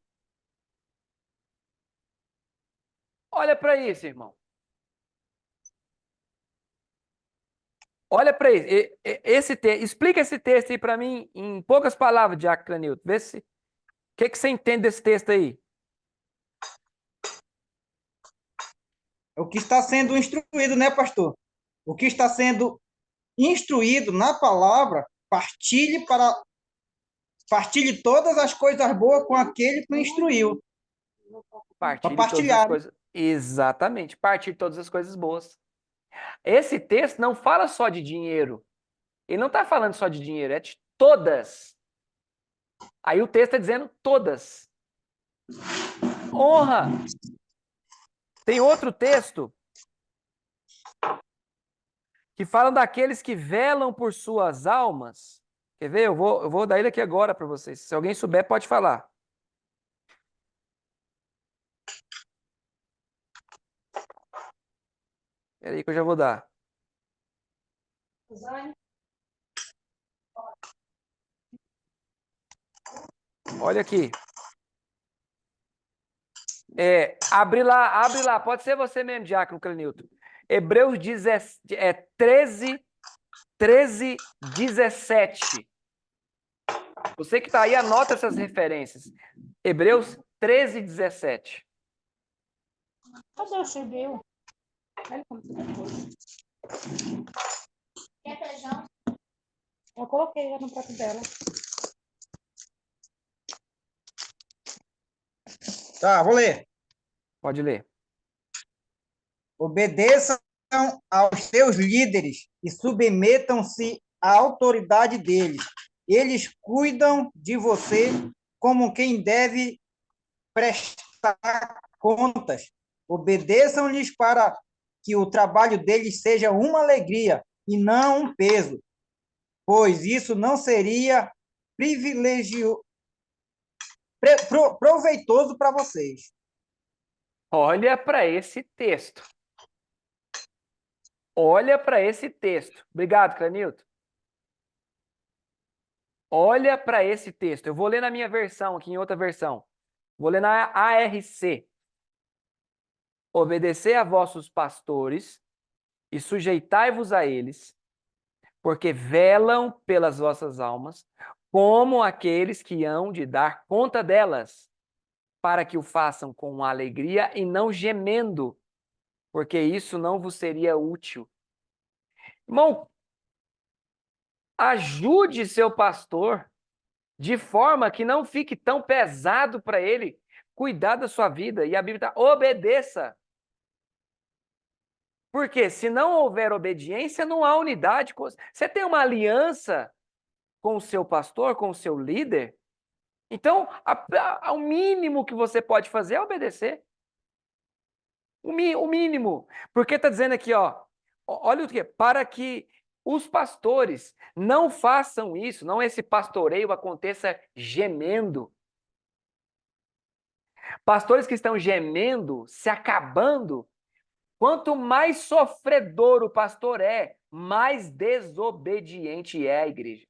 [SPEAKER 1] olha para isso, irmão. Olha para isso. Explica esse texto aí para mim em poucas palavras, diácono Clenilton. Vê se. O que você entende desse texto aí?
[SPEAKER 3] É o que está sendo instruído, né, pastor? O que está sendo instruído na palavra, partilhe todas as coisas boas com aquele que o instruiu. Para
[SPEAKER 1] Partilhe todas as
[SPEAKER 3] partilhar.
[SPEAKER 1] coisas. Exatamente, partilhe todas as coisas boas. Esse texto não fala só de dinheiro. Ele não está falando só de dinheiro, é de todas. Aí o texto está dizendo todas. Honra. Tem outro texto que fala daqueles que velam por suas almas. Quer ver? Eu vou dar ele aqui agora para vocês. Se alguém souber, pode falar. Espera aí que eu já vou dar. Olha aqui. Abre lá. Pode ser você mesmo, diácono Clenilton. Hebreus 13, 17. Você que está aí, anota essas referências. Hebreus 13, 17.
[SPEAKER 4] Cadê o cedeu? Olha como você pôs. Quer feijão? Eu coloquei já no prato dela.
[SPEAKER 3] Tá, vou ler.
[SPEAKER 1] Pode ler.
[SPEAKER 3] Obedeçam aos seus líderes e submetam-se à autoridade deles. Eles cuidam de você como quem deve prestar contas. Obedeçam-lhes para que o trabalho deles seja uma alegria e não um peso, pois isso não seria proveitoso para vocês.
[SPEAKER 1] Olha para esse texto. Olha para esse texto. Obrigado, Clenilton. Olha para esse texto. Eu vou ler na minha versão, aqui em outra versão. Vou ler na ARC. Obedecer a vossos pastores e sujeitai-vos a eles, porque velam pelas vossas almas, como aqueles que hão de dar conta delas, para que o façam com alegria e não gemendo, porque isso não vos seria útil. Irmão, ajude seu pastor de forma que não fique tão pesado para ele cuidar da sua vida. E a Bíblia está, obedeça. Porque se não houver obediência, não há unidade. Você tem uma aliança com o seu pastor, com o seu líder, então o mínimo que você pode fazer é obedecer. O mínimo. Porque está dizendo aqui, ó, olha o que, para que os pastores não façam isso, não esse pastoreio aconteça gemendo. Pastores que estão gemendo, se acabando, quanto mais sofredor o pastor é, mais desobediente é a igreja.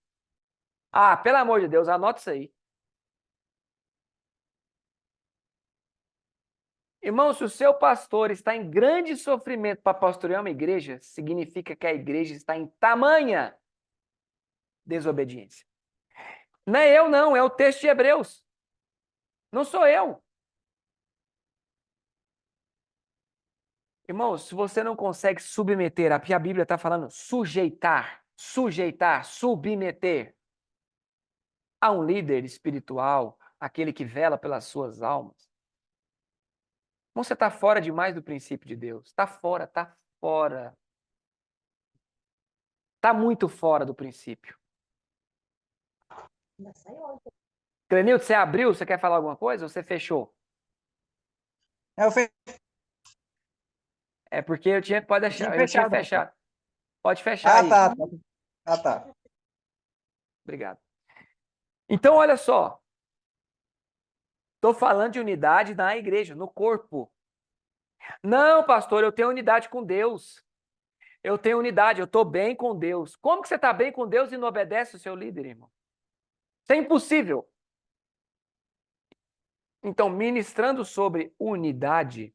[SPEAKER 1] Ah, pelo amor de Deus, anota isso aí. Irmão, se o seu pastor está em grande sofrimento para pastorear uma igreja, significa que a igreja está em tamanha desobediência. Não é eu, não, é o texto de Hebreus. Não sou eu. Irmão, se você não consegue submeter, aqui a Bíblia está falando sujeitar, submeter a um líder espiritual, aquele que vela pelas suas almas. Irmão, você está fora demais do princípio de Deus. Está fora, está fora. Está muito fora do princípio.
[SPEAKER 4] Ainda sai hoje.
[SPEAKER 1] Clenildo, você abriu? Você quer falar alguma coisa ou você fechou?
[SPEAKER 3] Eu
[SPEAKER 1] É porque pode
[SPEAKER 3] tinha
[SPEAKER 1] deixar, eu tinha
[SPEAKER 3] fechado.
[SPEAKER 1] fechado. Pode fechar aí.
[SPEAKER 3] Tá. Ah, tá.
[SPEAKER 1] Obrigado. Então, olha só. Estou falando de unidade na igreja, no corpo. Não, pastor, eu tenho unidade com Deus. Eu tenho unidade, eu estou bem com Deus. Como que você está bem com Deus e não obedece o seu líder, irmão? Isso é impossível. Então, ministrando sobre unidade,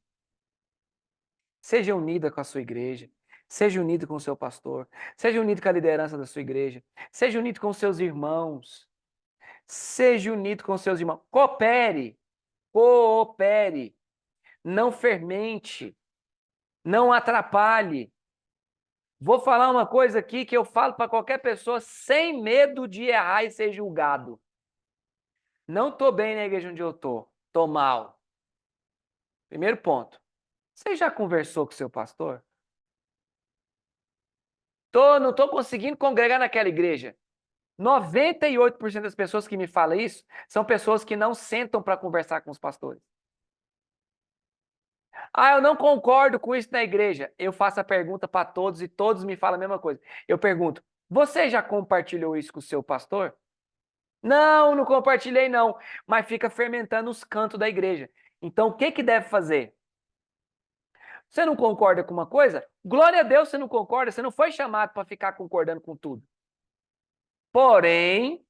[SPEAKER 1] seja unida com a sua igreja, seja unido com o seu pastor, seja unido com a liderança da sua igreja, seja unido com os seus irmãos, seja unido com os seus irmãos. Coopere, não fermente, não atrapalhe. Vou falar uma coisa aqui que eu falo para qualquer pessoa sem medo de errar e ser julgado. Não estou bem na igreja onde eu estou. Estou mal. Primeiro ponto. Você já conversou com o seu pastor? Não estou conseguindo congregar naquela igreja. 98% das pessoas que me falam isso são pessoas que não sentam para conversar com os pastores. Ah, eu não concordo com isso na igreja. Eu faço a pergunta para todos e todos me falam a mesma coisa. Eu pergunto, você já compartilhou isso com o seu pastor? Não, não compartilhei não, mas fica fermentando os cantos da igreja. Então, o que que deve fazer? Você não concorda com uma coisa? Glória a Deus, você não concorda, você não foi chamado para ficar concordando com tudo. Porém,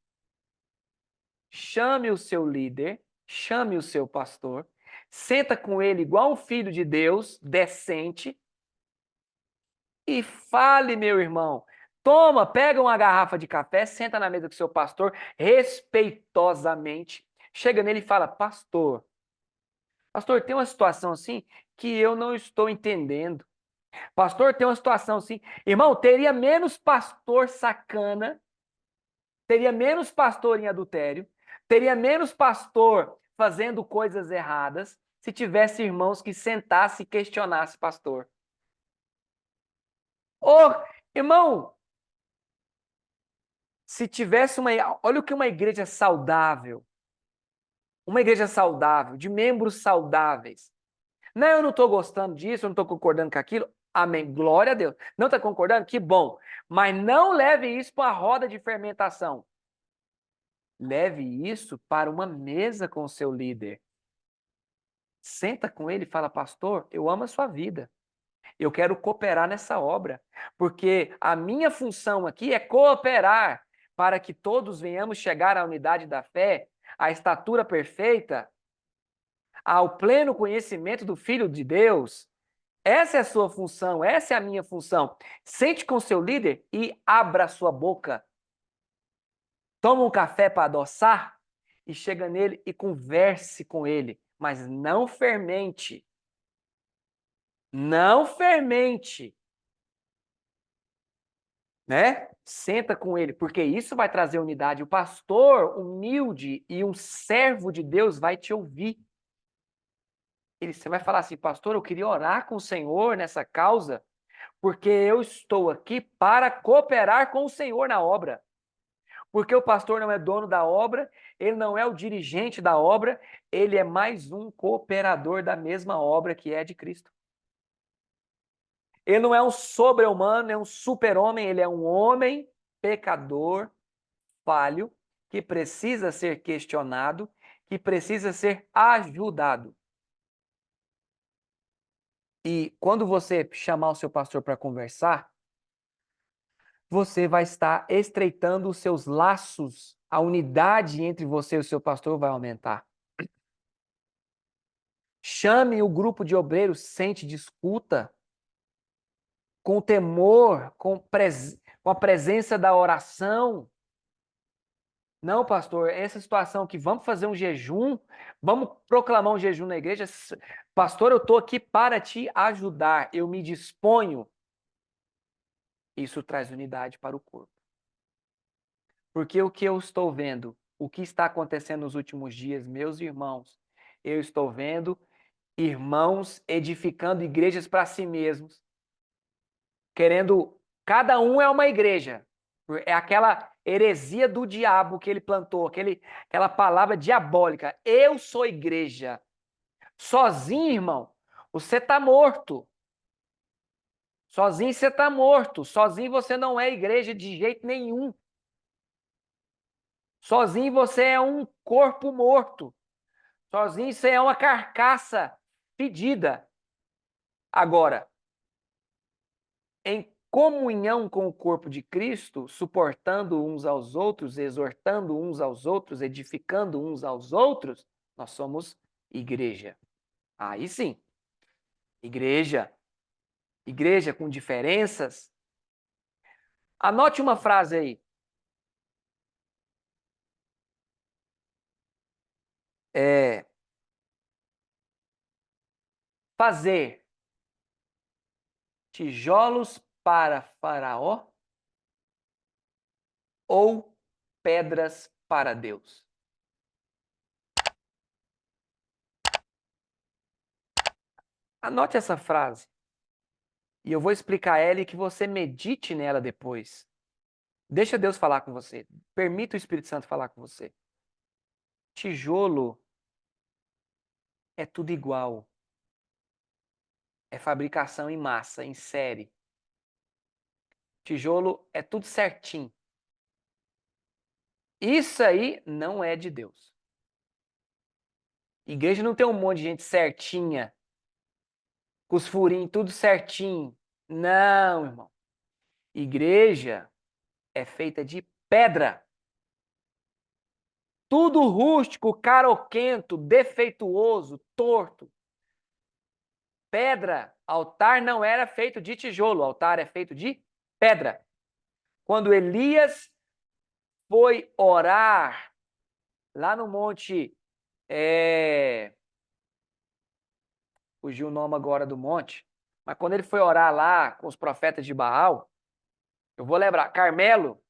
[SPEAKER 1] chame o seu líder, chame o seu pastor, senta com ele igual um filho de Deus, decente, e fale, meu irmão. Toma, pega uma garrafa de café, senta na mesa com o seu pastor, respeitosamente, chega nele e fala, pastor, tem uma situação assim que eu não estou entendendo. Pastor, tem uma situação assim. Irmão, teria menos pastor sacana, teria menos pastor em adultério, teria menos pastor fazendo coisas erradas, se tivesse irmãos que sentasse e questionasse pastor. Ô, irmão, se tivesse olha o que uma igreja saudável, de membros saudáveis. Não, eu não estou gostando disso, eu não estou concordando com aquilo. Amém. Glória a Deus. Não está concordando? Que bom. Mas não leve isso para a roda de fermentação. Leve isso para uma mesa com o seu líder. Senta com ele e fala, pastor, eu amo a sua vida. Eu quero cooperar nessa obra. Porque a minha função aqui é cooperar para que todos venhamos chegar à unidade da fé, à estatura perfeita, ao pleno conhecimento do Filho de Deus. Essa é a sua função, essa é a minha função. Sente com seu líder e abra a sua boca. Toma um café para adoçar e chega nele e converse com ele, mas não fermente. Não fermente. Né? Senta com ele, porque isso vai trazer unidade. O pastor humilde e um servo de Deus vai te ouvir. Você vai falar assim, pastor, eu queria orar com o Senhor nessa causa, porque eu estou aqui para cooperar com o Senhor na obra. Porque o pastor não é dono da obra, ele não é o dirigente da obra, ele é mais um cooperador da mesma obra que é de Cristo. Ele não é um sobre-humano, é um super-homem, ele é um homem pecador, falho, que precisa ser questionado, que precisa ser ajudado. E quando você chamar o seu pastor para conversar, você vai estar estreitando os seus laços, a unidade entre você e o seu pastor vai aumentar. Chame o grupo de obreiros, sente, discuta, com temor, com a presença da oração. Não, pastor, essa situação que vamos fazer um jejum, vamos proclamar um jejum na igreja. Pastor, eu estou aqui para te ajudar, eu me disponho. Isso traz unidade para o corpo. Porque o que eu estou vendo, o que está acontecendo nos últimos dias, meus irmãos, eu estou vendo irmãos edificando igrejas para si mesmos, querendo, cada um é uma igreja. É aquela heresia do diabo que ele plantou, aquela palavra diabólica. Eu sou igreja. Sozinho, irmão, você está morto. Sozinho você está morto. Sozinho você não é igreja de jeito nenhum. Sozinho você é um corpo morto. Sozinho você é uma carcaça fedida. Agora, em comunhão com o corpo de Cristo, suportando uns aos outros, exortando uns aos outros, edificando uns aos outros, nós somos igreja. Aí sim, igreja. Igreja com diferenças. Anote uma frase aí. Fazer tijolos para Faraó ou pedras para Deus? Anote essa frase. E eu vou explicar ela e que você medite nela depois. Deixa Deus falar com você. Permita o Espírito Santo falar com você. Tijolo é tudo igual. É fabricação em massa, em série. Tijolo é tudo certinho. Isso aí não é de Deus. Igreja não tem um monte de gente certinha, com os furinhos tudo certinho. Não, irmão. Igreja é feita de pedra. Tudo rústico, caroquento, defeituoso, torto. Pedra. Altar não era feito de tijolo, altar é feito de pedra. Quando Elias foi orar lá no monte, fugiu o nome agora do monte, mas quando ele foi orar lá com os profetas de Baal, eu vou lembrar, Carmelo,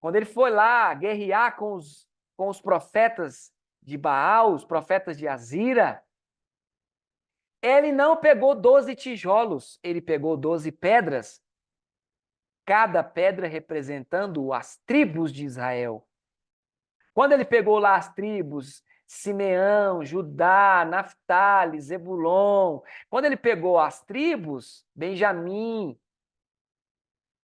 [SPEAKER 1] quando ele foi lá guerrear com os profetas de Baal, os profetas de Azira, ele não pegou 12 tijolos, ele pegou 12 pedras, cada pedra representando as tribos de Israel. Quando ele pegou lá as tribos, Simeão, Judá, Naftali, Zebulon, quando ele pegou as tribos, Benjamim,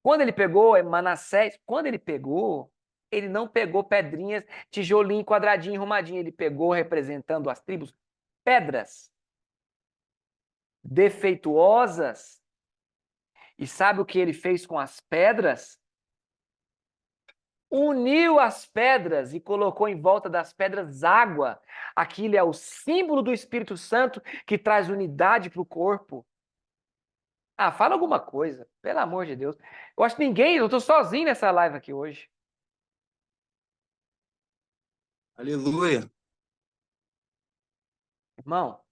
[SPEAKER 1] quando ele pegou Manassés, quando ele não pegou pedrinhas, tijolinho, quadradinho, arrumadinho, ele pegou representando as tribos, pedras defeituosas. E sabe o que ele fez com as pedras? Uniu as pedras e colocou em volta das pedras água. Aquilo é o símbolo do Espírito Santo que traz unidade para o corpo. Ah, fala alguma coisa, pelo amor de Deus. Eu acho que eu estou sozinho nessa live aqui hoje.
[SPEAKER 5] Aleluia.
[SPEAKER 1] Irmão,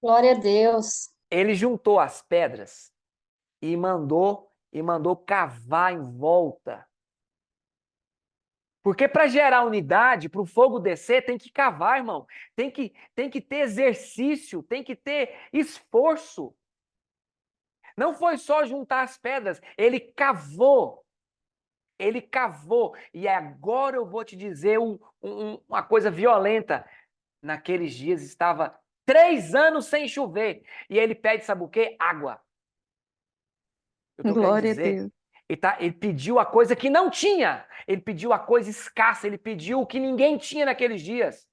[SPEAKER 4] Glória a Deus.
[SPEAKER 1] ele juntou as pedras e mandou cavar em volta. Porque para gerar unidade, para o fogo descer, tem que cavar, irmão. Tem que ter exercício, tem que ter esforço. Não foi só juntar as pedras, ele cavou. Ele cavou. E agora eu vou te dizer uma coisa violenta. Naqueles dias estava 3 anos sem chover. E ele pede, sabe o quê? Água. Eu estou querendo
[SPEAKER 2] Glória a
[SPEAKER 1] dizer,
[SPEAKER 2] Deus.
[SPEAKER 1] ele pediu a coisa que não tinha. Ele pediu a coisa escassa. Ele pediu o que ninguém tinha naqueles dias.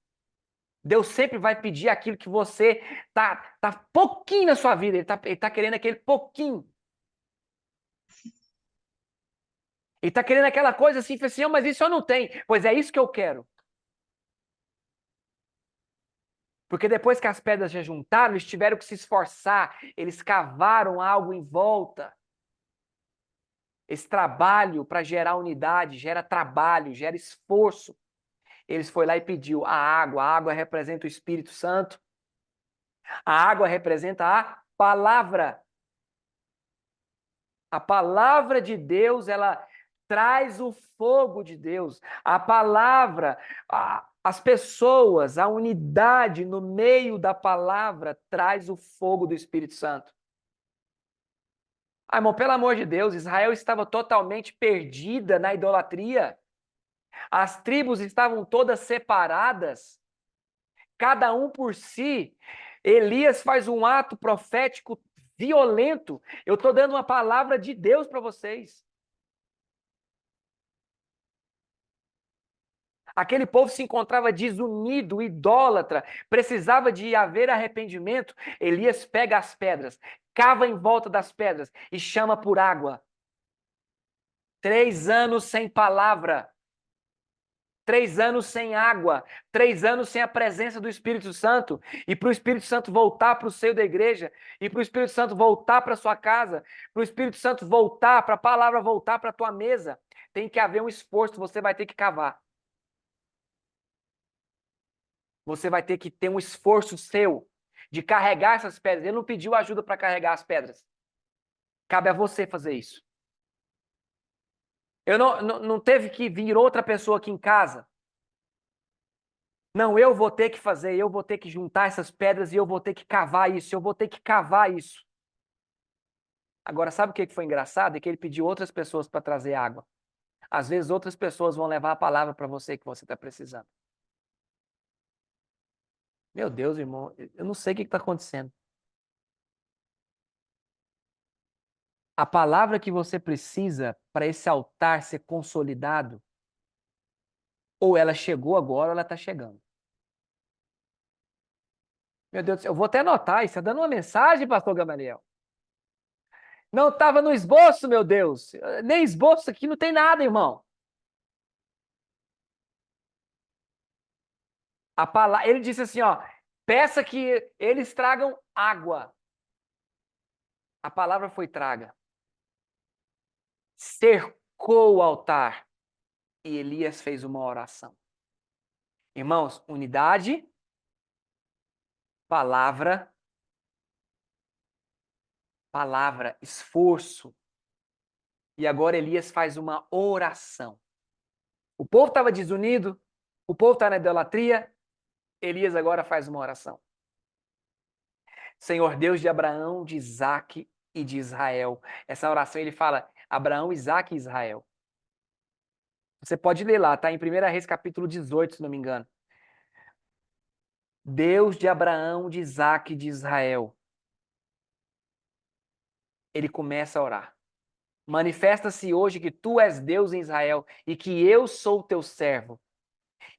[SPEAKER 1] Deus sempre vai pedir aquilo que você tá pouquinho na sua vida. Ele tá querendo aquele pouquinho. Ele tá querendo aquela coisa assim, assim, mas isso eu não tenho. Pois é isso que eu quero. Porque depois que as pedras já juntaram, eles tiveram que se esforçar. Eles cavaram algo em volta. esse trabalho para gerar unidade, gera trabalho, gera esforço. Eles foi lá e pediu a água representa o Espírito Santo, a água representa a palavra. A palavra de Deus, ela traz o fogo de Deus. A palavra, as pessoas, a unidade no meio da palavra traz o fogo do Espírito Santo. Ah, irmão, pelo amor de Deus, Israel estava totalmente perdida na idolatria. As tribos estavam todas separadas, cada um por si. Elias faz um ato profético violento. Eu estou dando uma palavra de Deus para vocês. Aquele povo se encontrava desunido, idólatra, precisava de haver arrependimento. Elias pega as pedras, cava em volta das pedras e chama por água. 3 anos sem palavra. 3 anos sem água, 3 anos sem a presença do Espírito Santo, e para o Espírito Santo voltar para o seio da igreja, e para o Espírito Santo voltar para a sua casa, para o Espírito Santo voltar, para a palavra voltar para a tua mesa, tem que haver um esforço, você vai ter que cavar. Você vai ter que ter um esforço seu de carregar essas pedras. Ele não pediu ajuda para carregar as pedras. Cabe a você fazer isso. Eu não teve que vir outra pessoa aqui em casa. Não, eu vou ter que fazer, eu vou ter que juntar essas pedras e eu vou ter que cavar isso, eu vou ter que cavar isso. Agora, sabe o que foi engraçado? É que ele pediu outras pessoas para trazer água. Às vezes, outras pessoas vão levar a palavra para você que você está precisando. Meu Deus, irmão, eu não sei o que está acontecendo. A palavra que você precisa para esse altar ser consolidado, ou ela chegou agora ou ela está chegando. Meu Deus do céu, eu vou até anotar, isso está dando uma mensagem, pastor Gamaliel. Não estava no esboço, meu Deus. Nem esboço aqui, não tem nada, irmão. Ele disse assim, ó, peça que eles tragam água. A palavra foi traga. Cercou o altar e Elias fez uma oração. Irmãos, unidade, palavra, esforço. E agora Elias faz uma oração. O povo estava desunido, o povo está na idolatria, Elias agora faz uma oração. Senhor Deus de Abraão, de Isaque e de Israel. Essa oração ele fala Abraão, Isaque e Israel. Você pode ler lá, tá? Em 1 Reis capítulo 18, se não me engano. Deus de Abraão, de Isaque e de Israel. Ele começa a orar. Manifesta-se hoje que tu és Deus em Israel e que eu sou teu servo.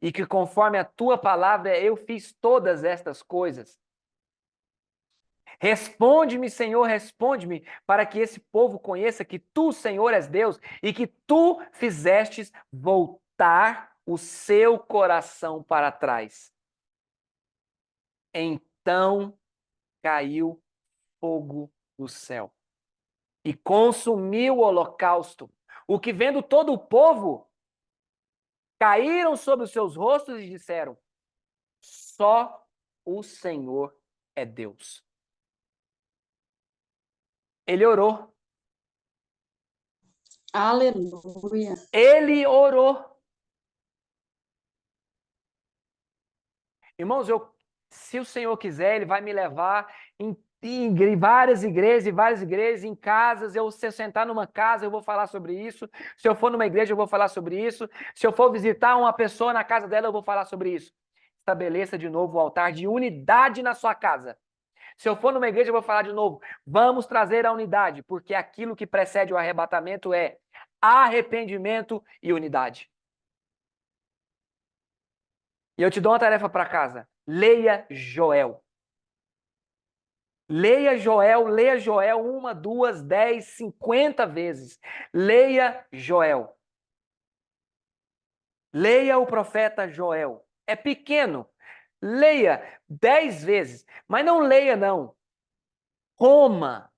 [SPEAKER 1] E que conforme a tua palavra eu fiz todas estas coisas. Responde-me, Senhor, responde-me, para que esse povo conheça que tu, Senhor, és Deus e que tu fizestes voltar o seu coração para trás. Então caiu fogo do céu e consumiu o holocausto, o que vendo todo o povo, caíram sobre os seus rostos e disseram: só o Senhor é Deus. Ele orou.
[SPEAKER 4] Aleluia.
[SPEAKER 1] Ele orou. Irmãos, se o Senhor quiser, Ele vai me levar em várias igrejas, em casas. Se eu sentar numa casa, eu vou falar sobre isso. Se eu for numa igreja, eu vou falar sobre isso. Se eu for visitar uma pessoa na casa dela, eu vou falar sobre isso. Estabeleça de novo o altar de unidade na sua casa. Se eu for numa igreja, eu vou falar de novo. Vamos trazer a unidade, porque aquilo que precede o arrebatamento é arrependimento e unidade. E eu te dou uma tarefa para casa. Leia Joel. Leia Joel 1, 2, 10, 50 vezes. Leia Joel. Leia o profeta Joel. É pequeno. Leia 10 vezes. Mas não leia, não. Coma.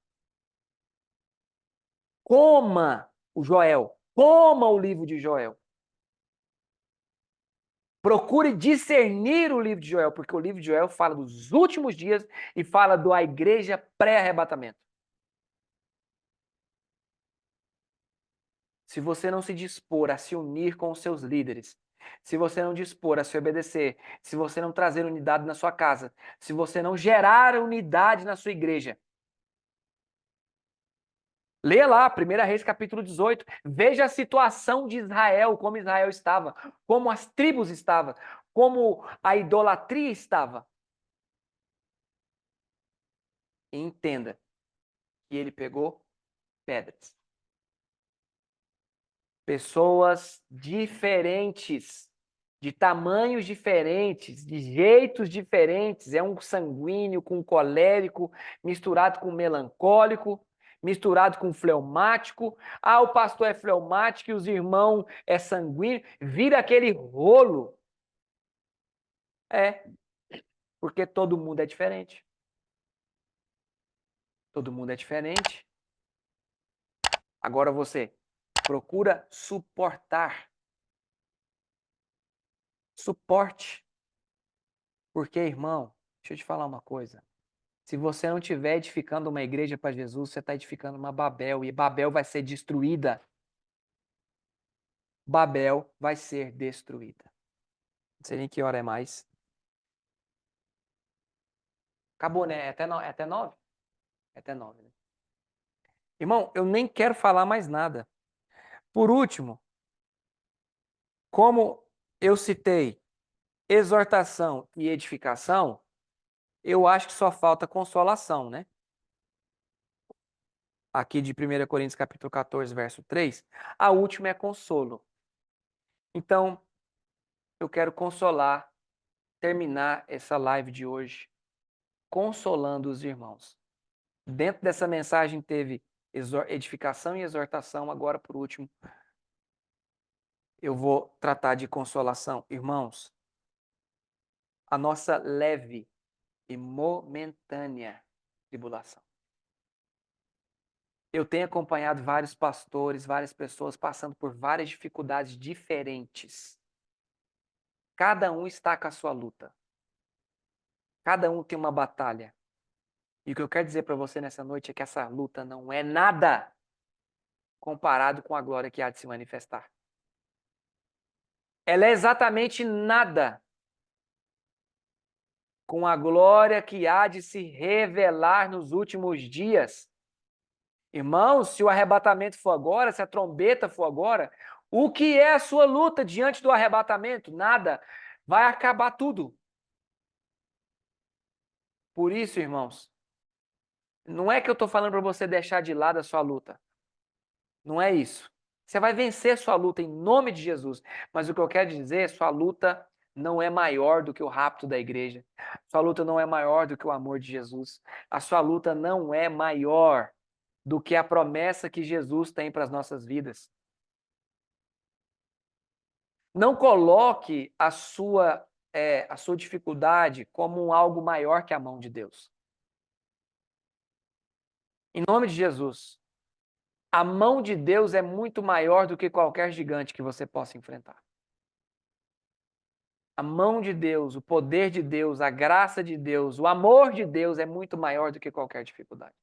[SPEAKER 1] o Joel. Coma o livro de Joel. Procure discernir o livro de Joel, porque o livro de Joel fala dos últimos dias e fala da igreja pré-arrebatamento. Se você não se dispor a se unir com os seus líderes, se você não dispor a se obedecer, se você não trazer unidade na sua casa, se você não gerar unidade na sua igreja, leia lá, 1 Reis capítulo 18, veja a situação de Israel, como Israel estava, como as tribos estavam, como a idolatria estava. E entenda que ele pegou pedras. Pessoas diferentes, de tamanhos diferentes, de jeitos diferentes. É um sanguíneo com um colérico, misturado com um melancólico, misturado com um fleumático. Ah, o pastor é fleumático e os irmãos é sanguíneo. Vira aquele rolo. É, porque todo mundo é diferente. Todo mundo é diferente. Agora você procura suportar. Suporte. Porque, irmão, deixa eu te falar uma coisa. Se você não estiver edificando uma igreja para Jesus, você está edificando uma Babel. E Babel vai ser destruída. Babel vai ser destruída. Não sei nem que hora é mais. Acabou, né? É até 9? É até 9, né? Irmão, eu nem quero falar mais nada. Por último, como eu citei exortação e edificação, eu acho que só falta consolação, né? Aqui de 1 Coríntios capítulo 14, verso 3, a última é consolo. Então, eu quero terminar essa live de hoje, consolando os irmãos. Dentro dessa mensagem teve edificação e exortação, agora por último, eu vou tratar de consolação. Irmãos, a nossa leve e momentânea tribulação. Eu tenho acompanhado vários pastores, várias pessoas passando por várias dificuldades diferentes. Cada um está com a sua luta. Cada um tem uma batalha. E o que eu quero dizer para você nessa noite é que essa luta não é nada comparado com a glória que há de se manifestar. Ela é exatamente nada com a glória que há de se revelar nos últimos dias. Irmãos, se o arrebatamento for agora, se a trombeta for agora, o que é a sua luta diante do arrebatamento? Nada. Vai acabar tudo. Por isso, irmãos, não é que eu estou falando para você deixar de lado a sua luta. Não é isso. Você vai vencer sua luta em nome de Jesus. Mas o que eu quero dizer é sua luta não é maior do que o rapto da igreja. Sua luta não é maior do que o amor de Jesus. A sua luta não é maior do que a promessa que Jesus tem para as nossas vidas. Não coloque a sua dificuldade como algo maior que a mão de Deus. Em nome de Jesus. A mão de Deus é muito maior do que qualquer gigante que você possa enfrentar. A mão de Deus, o poder de Deus, a graça de Deus, o amor de Deus é muito maior do que qualquer dificuldade.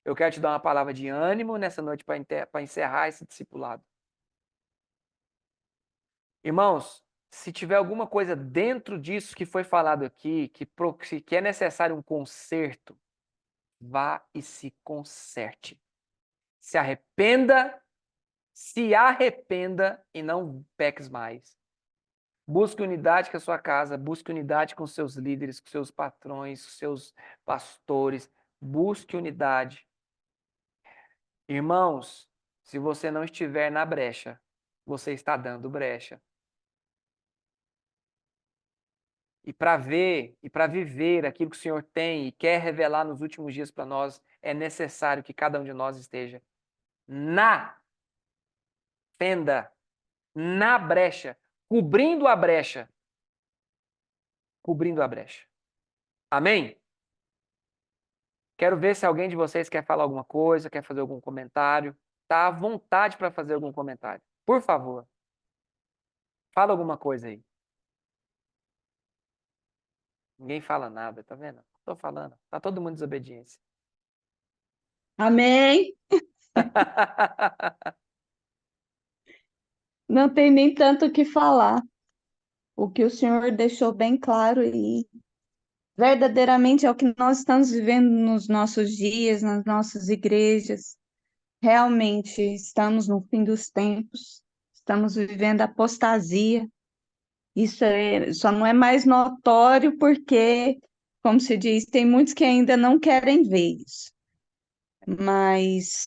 [SPEAKER 1] Eu quero te dar uma palavra de ânimo nessa noite para encerrar esse discipulado. Irmãos, se tiver alguma coisa dentro disso que foi falado aqui, que é necessário um conserto, vá e se conserte. Se arrependa e não peques mais. Busque unidade com a sua casa, busque unidade com seus líderes, com seus patrões, com seus pastores. Busque unidade. Irmãos, se você não estiver na brecha, você está dando brecha. E para ver e para viver aquilo que o Senhor tem e quer revelar nos últimos dias para nós, é necessário que cada um de nós esteja na fenda, na brecha, cobrindo a brecha. Cobrindo a brecha. Amém? Quero ver se alguém de vocês quer falar alguma coisa, quer fazer algum comentário. está à vontade para fazer algum comentário. Por favor. Fala alguma coisa aí. Ninguém fala nada, tá vendo? Estou falando. Tá todo mundo em desobediência.
[SPEAKER 2] Amém. Não tem nem tanto o que falar. O que o Senhor deixou bem claro e verdadeiramente é o que nós estamos vivendo nos nossos dias, nas nossas igrejas. Realmente estamos no fim dos tempos, estamos vivendo apostasia. Só não é mais notório porque, como se diz, tem muitos que ainda não querem ver isso. Mas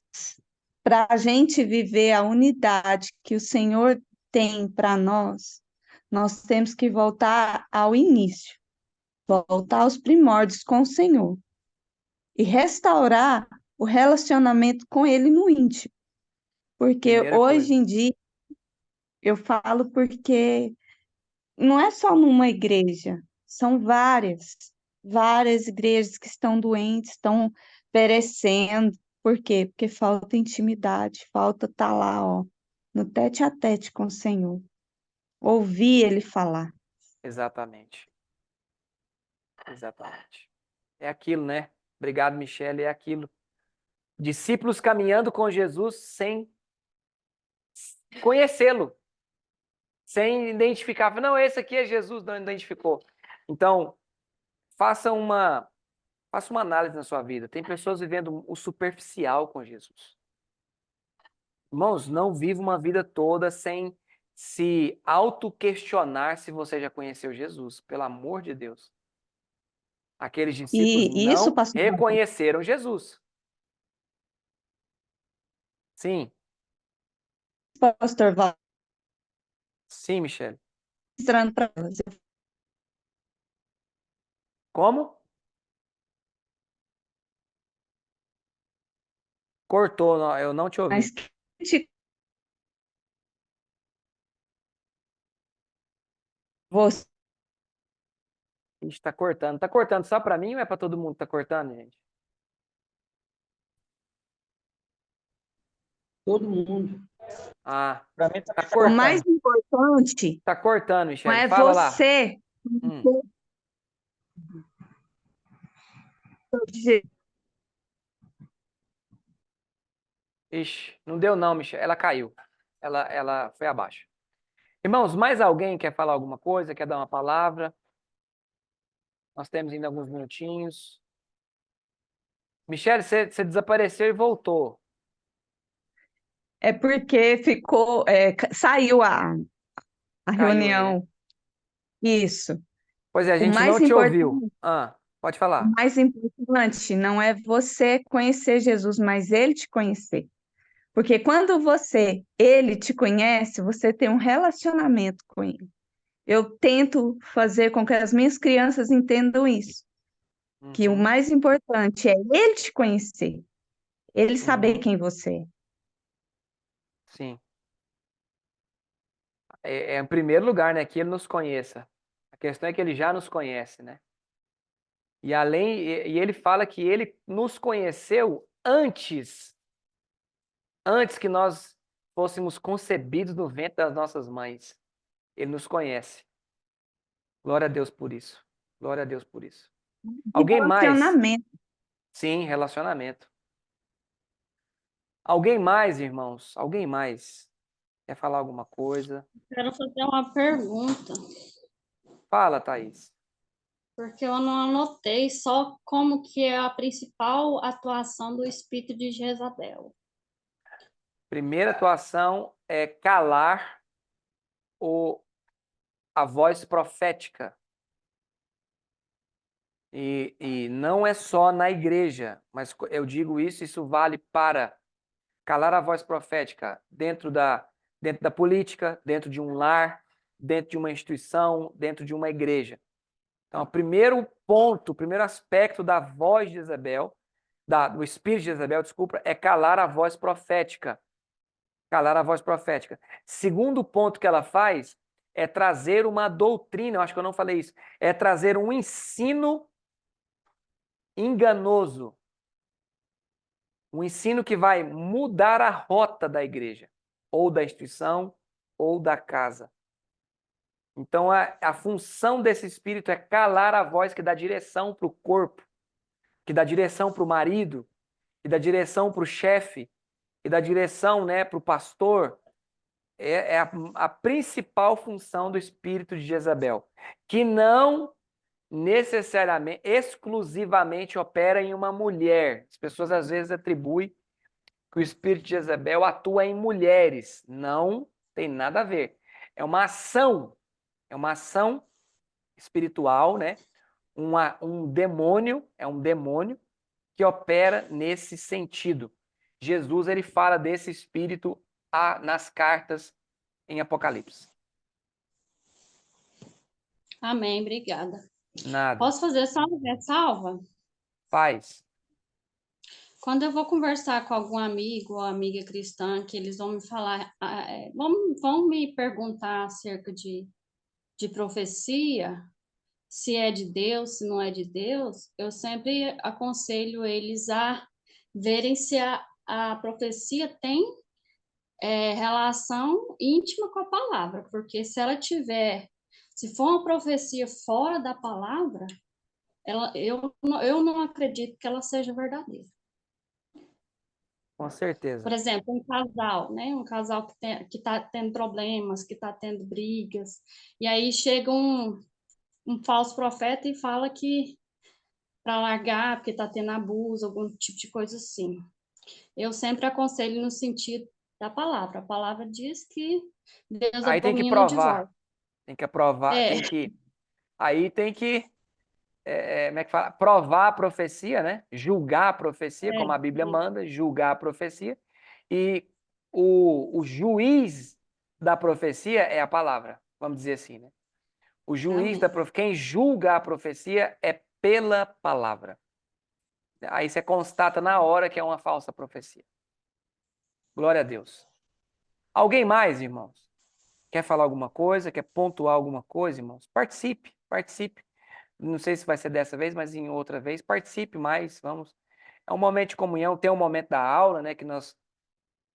[SPEAKER 2] para a gente viver a unidade que o Senhor tem para nós temos que voltar ao início, voltar aos primórdios com o Senhor e restaurar o relacionamento com Ele no íntimo. Porque
[SPEAKER 1] Primeira
[SPEAKER 2] hoje
[SPEAKER 1] coisa.
[SPEAKER 2] em dia, eu falo porque não é só numa igreja, são várias igrejas que estão doentes, estão perecendo. Por quê? Porque falta intimidade, falta estar lá, ó, no tete a tete com o Senhor, ouvir Ele falar.
[SPEAKER 1] Exatamente. Exatamente. É aquilo, né? Obrigado, Michele. É aquilo. Discípulos caminhando com Jesus sem conhecê-lo, sem identificar. Não, esse aqui é Jesus, não identificou. Então, faça uma análise na sua vida. Tem pessoas vivendo o superficial com Jesus. Irmãos, não viva uma vida toda sem se auto-questionar se você já conheceu Jesus, pelo amor de Deus. Aqueles discípulos
[SPEAKER 2] E isso,
[SPEAKER 1] não
[SPEAKER 2] pastor,
[SPEAKER 1] reconheceram Jesus. Sim,
[SPEAKER 2] pastor,
[SPEAKER 1] sim, Michele.
[SPEAKER 2] mostrando para elas.
[SPEAKER 1] Como? Cortou, eu não te
[SPEAKER 2] Mas
[SPEAKER 1] ouvi.
[SPEAKER 2] você
[SPEAKER 1] Ixi, tá cortando. Tá cortando só pra mim ou é pra todo mundo que tá cortando, gente?
[SPEAKER 3] Todo mundo.
[SPEAKER 1] Ah,
[SPEAKER 3] Para mim
[SPEAKER 1] tá
[SPEAKER 3] também está
[SPEAKER 2] o mais
[SPEAKER 1] cortando.
[SPEAKER 2] importante
[SPEAKER 1] Tá cortando,
[SPEAKER 2] não
[SPEAKER 1] Michele.
[SPEAKER 2] é
[SPEAKER 1] Fala lá.
[SPEAKER 2] você
[SPEAKER 1] Hum. Ixi, não deu não, Michele. Ela caiu. Ela foi abaixo. Irmãos, mais alguém quer falar alguma coisa? Quer dar uma palavra? Nós temos ainda alguns minutinhos. Michele, você desapareceu e voltou.
[SPEAKER 2] É porque ficou, saiu a
[SPEAKER 1] Caiu aí, né?
[SPEAKER 2] reunião. Isso.
[SPEAKER 1] Pois é, a
[SPEAKER 2] O
[SPEAKER 1] gente não
[SPEAKER 2] mais
[SPEAKER 1] te ouviu.
[SPEAKER 2] importante,
[SPEAKER 1] Ah, pode
[SPEAKER 2] o
[SPEAKER 1] falar.
[SPEAKER 2] mais importante não é você conhecer Jesus, mas ele te conhecer. Porque quando ele te conhece, você tem um relacionamento com ele. Eu tento fazer com que as minhas crianças entendam isso, que o
[SPEAKER 1] Uhum,
[SPEAKER 2] mais importante é ele te conhecer, ele saber
[SPEAKER 1] uhum,
[SPEAKER 2] quem você é.
[SPEAKER 1] sim. É em primeiro lugar, né, que ele nos conheça. A questão é que ele já nos conhece, né? E ele fala que ele nos conheceu antes que nós fôssemos concebidos no ventre das nossas mães. Ele nos conhece. Glória a Deus por isso. Glória a Deus por isso.
[SPEAKER 2] De
[SPEAKER 1] Alguém mais?
[SPEAKER 2] relacionamento.
[SPEAKER 1] Sim, relacionamento. Alguém mais, irmãos? Alguém mais? Quer falar alguma coisa?
[SPEAKER 4] Quero fazer uma pergunta,
[SPEAKER 1] Fala, Thaís.
[SPEAKER 4] porque eu não anotei só como que é a principal atuação do espírito de Jezabel.
[SPEAKER 1] Primeira atuação é calar a voz profética. E não é só na igreja, mas eu digo isso vale para calar a voz profética dentro da política, dentro de um lar, dentro de uma instituição, dentro de uma igreja. Então, o primeiro ponto, o primeiro aspecto da voz de Jezabel, do espírito de Jezabel, desculpa, é calar a voz profética. Calar a voz profética. Segundo ponto que ela faz é trazer uma doutrina, eu acho que eu não falei isso, é trazer um ensino enganoso. Um ensino que vai mudar a rota da igreja, ou da instituição, ou da casa. Então, a função desse espírito é calar a voz que dá direção para o corpo, que dá direção para o marido, que dá direção para o chefe, que dá direção, né, para o pastor. É a principal função do espírito de Jezabel, que não necessariamente, exclusivamente opera em uma mulher. As pessoas às vezes atribuem que o espírito de Jezabel atua em mulheres. Não tem nada a ver. É uma ação espiritual, né? Um demônio, é um demônio que opera nesse sentido. Jesus, ele fala desse espírito nas cartas em Apocalipse.
[SPEAKER 4] Amém, obrigada.
[SPEAKER 1] Nada.
[SPEAKER 4] Posso fazer só uma ressalva?
[SPEAKER 1] Faz.
[SPEAKER 4] Quando eu vou conversar com algum amigo ou amiga cristã, que eles vão me falar, vão me perguntar acerca de profecia, se é de Deus, se não é de Deus, eu sempre aconselho eles a verem se a profecia tem relação íntima com a palavra, porque se for uma profecia fora da palavra, eu não acredito que ela seja verdadeira.
[SPEAKER 1] Com certeza.
[SPEAKER 4] Por exemplo, um casal, né? Um casal que está tendo problemas, que está tendo brigas, e aí chega um falso profeta e fala que para largar, porque está tendo abuso, algum tipo de coisa assim. Eu sempre aconselho no sentido da palavra. A palavra diz que Deus
[SPEAKER 1] Aí tem que
[SPEAKER 4] abomina o
[SPEAKER 1] provar.
[SPEAKER 4] divórcio.
[SPEAKER 1] Tem que provar,
[SPEAKER 4] É,
[SPEAKER 1] aí tem que, como é que fala? Provar a profecia, né? Julgar a profecia, como a Bíblia manda, julgar a profecia. E o juiz da profecia é a palavra, vamos dizer assim, né? O juiz
[SPEAKER 4] amém.
[SPEAKER 1] quem julga a profecia é pela palavra. Aí você constata na hora que é uma falsa profecia. Glória a Deus. Alguém mais, irmãos? Quer falar alguma coisa? Quer pontuar alguma coisa, irmãos? Participe, participe. Não sei se vai ser dessa vez, mas em outra vez. Participe mais, vamos. É um momento de comunhão, tem um momento da aula, né? Que nós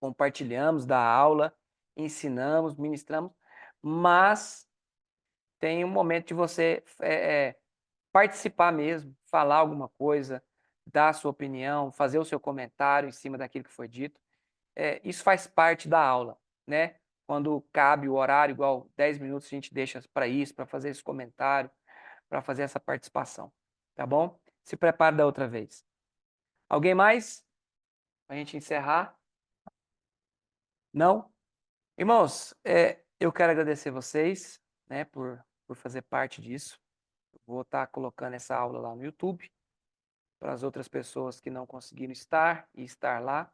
[SPEAKER 1] compartilhamos da aula, ensinamos, ministramos, mas tem um momento de você participar mesmo, falar alguma coisa, dar a sua opinião, fazer o seu comentário em cima daquilo que foi dito. Isso faz parte da aula, né? Quando cabe o horário, igual 10 minutos a gente deixa para isso, para fazer esse comentário, para fazer essa participação, tá bom? Se prepare da outra vez. Alguém mais? Para a gente encerrar? Não? Irmãos, eu quero agradecer vocês, né, por fazer parte disso. Vou estar colocando essa aula lá no YouTube, para as outras pessoas que não conseguiram estar lá.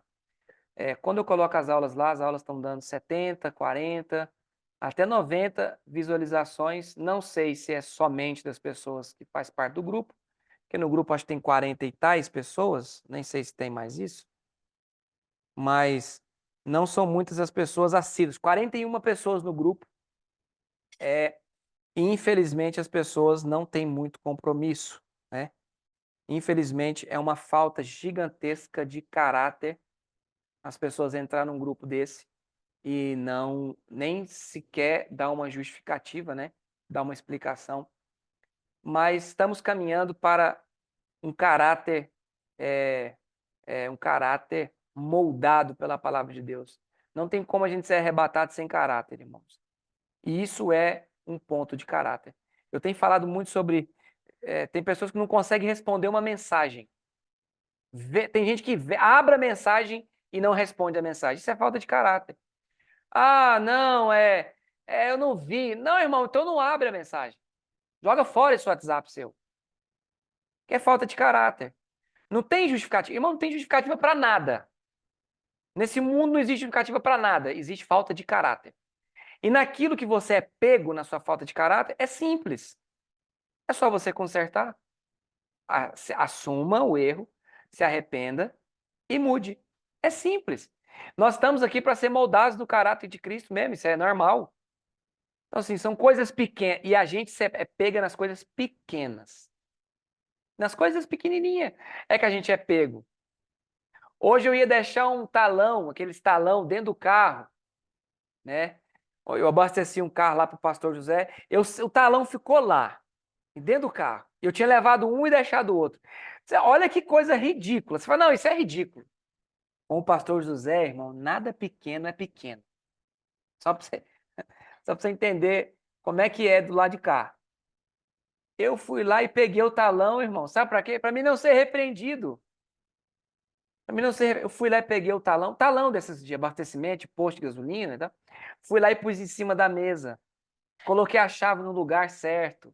[SPEAKER 1] Quando eu coloco as aulas lá, as aulas estão dando 70, 40, até 90 visualizações. Não sei se é somente das pessoas que faz parte do grupo, porque no grupo acho que tem 40 e tais pessoas, nem sei se tem mais isso, mas não são muitas as pessoas assíduas. 41 pessoas no grupo. E infelizmente as pessoas não têm muito compromisso, né? Infelizmente é uma falta gigantesca de caráter as pessoas entrar num grupo desse e não nem sequer dar uma justificativa, né? Dar uma explicação. Mas estamos caminhando para um caráter um caráter moldado pela palavra de Deus. Não tem como a gente ser arrebatado sem caráter, irmãos. E isso é um ponto de caráter. Eu tenho falado muito sobre tem pessoas que não conseguem responder uma mensagem. Tem gente que abre a mensagem e não responde a mensagem. Isso é falta de caráter. Ah, não, eu não vi. Não, irmão, então não abre a mensagem. Joga fora esse WhatsApp seu. Que é falta de caráter. Não tem justificativa. Irmão, não tem justificativa para nada. Nesse mundo não existe justificativa para nada. Existe falta de caráter. E naquilo que você é pego na sua falta de caráter, é simples. É só você consertar. Assuma o erro, se arrependa e mude. É simples. Nós estamos aqui para ser moldados no caráter de Cristo mesmo, isso é normal. Então, assim, são coisas pequenas. E a gente pega nas coisas pequenas. Nas coisas pequenininhas é que a gente é pego. Hoje eu ia deixar um talão, aqueles talão dentro do carro, né? Eu abasteci um carro lá para o pastor José, o talão ficou lá, dentro do carro. Eu tinha levado um e deixado o outro. Olha que coisa ridícula. Você fala, não, isso é ridículo. Com o pastor José, irmão, nada pequeno é pequeno. Só para você entender como é que é do lado de cá. Eu fui lá e peguei o talão, irmão. Sabe para quê? Para mim não ser repreendido. Para mim não ser. Eu fui lá e peguei o talão desses de abastecimento, de posto de gasolina, tá? Fui lá e pus em cima da mesa. Coloquei a chave no lugar certo.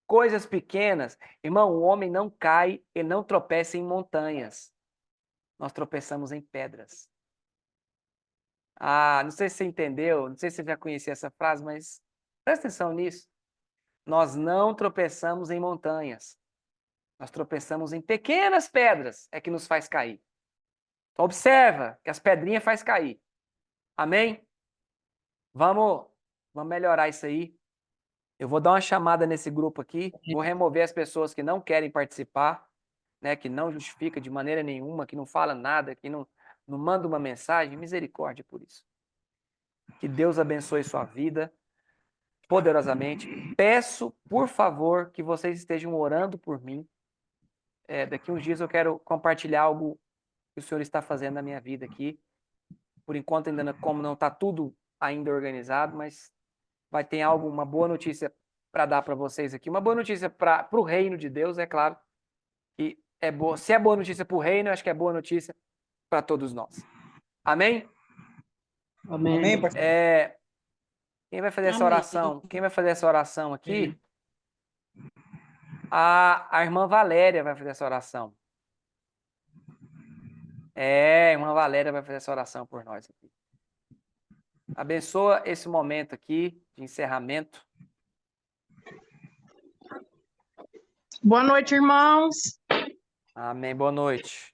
[SPEAKER 1] Coisas pequenas. Irmão, o homem não cai, ele não tropeça em montanhas. Nós tropeçamos em pedras. Ah, não sei se você entendeu, não sei se você já conhecia essa frase, mas presta atenção nisso. Nós não tropeçamos em montanhas. Nós tropeçamos em pequenas pedras, é que nos faz cair. Então, observa que as pedrinhas faz cair. Amém? Vamos melhorar isso aí. Eu vou dar uma chamada nesse grupo aqui, vou remover as pessoas que não querem participar, né, que não justifica de maneira nenhuma, que não fala nada, que não manda uma mensagem. Misericórdia por isso. Que Deus abençoe sua vida poderosamente. Peço, por favor, que vocês estejam orando por mim. Daqui uns dias eu quero compartilhar algo que o Senhor está fazendo na minha vida aqui. Por enquanto, ainda como não está tudo ainda organizado, mas vai ter algo, uma boa notícia para dar para vocês aqui. Uma boa notícia para o reino de Deus, é claro. E é boa. Se é boa notícia para o reino, eu acho que é boa notícia para todos nós. Amém?
[SPEAKER 3] Amém, pastor.
[SPEAKER 1] Quem vai fazer essa
[SPEAKER 4] Amém.
[SPEAKER 1] oração? Quem vai fazer essa oração aqui? A irmã Valéria vai fazer essa oração. A irmã Valéria vai fazer essa oração por nós aqui. Abençoa esse momento aqui de encerramento.
[SPEAKER 6] Boa noite, irmãos.
[SPEAKER 1] Amém. Boa noite.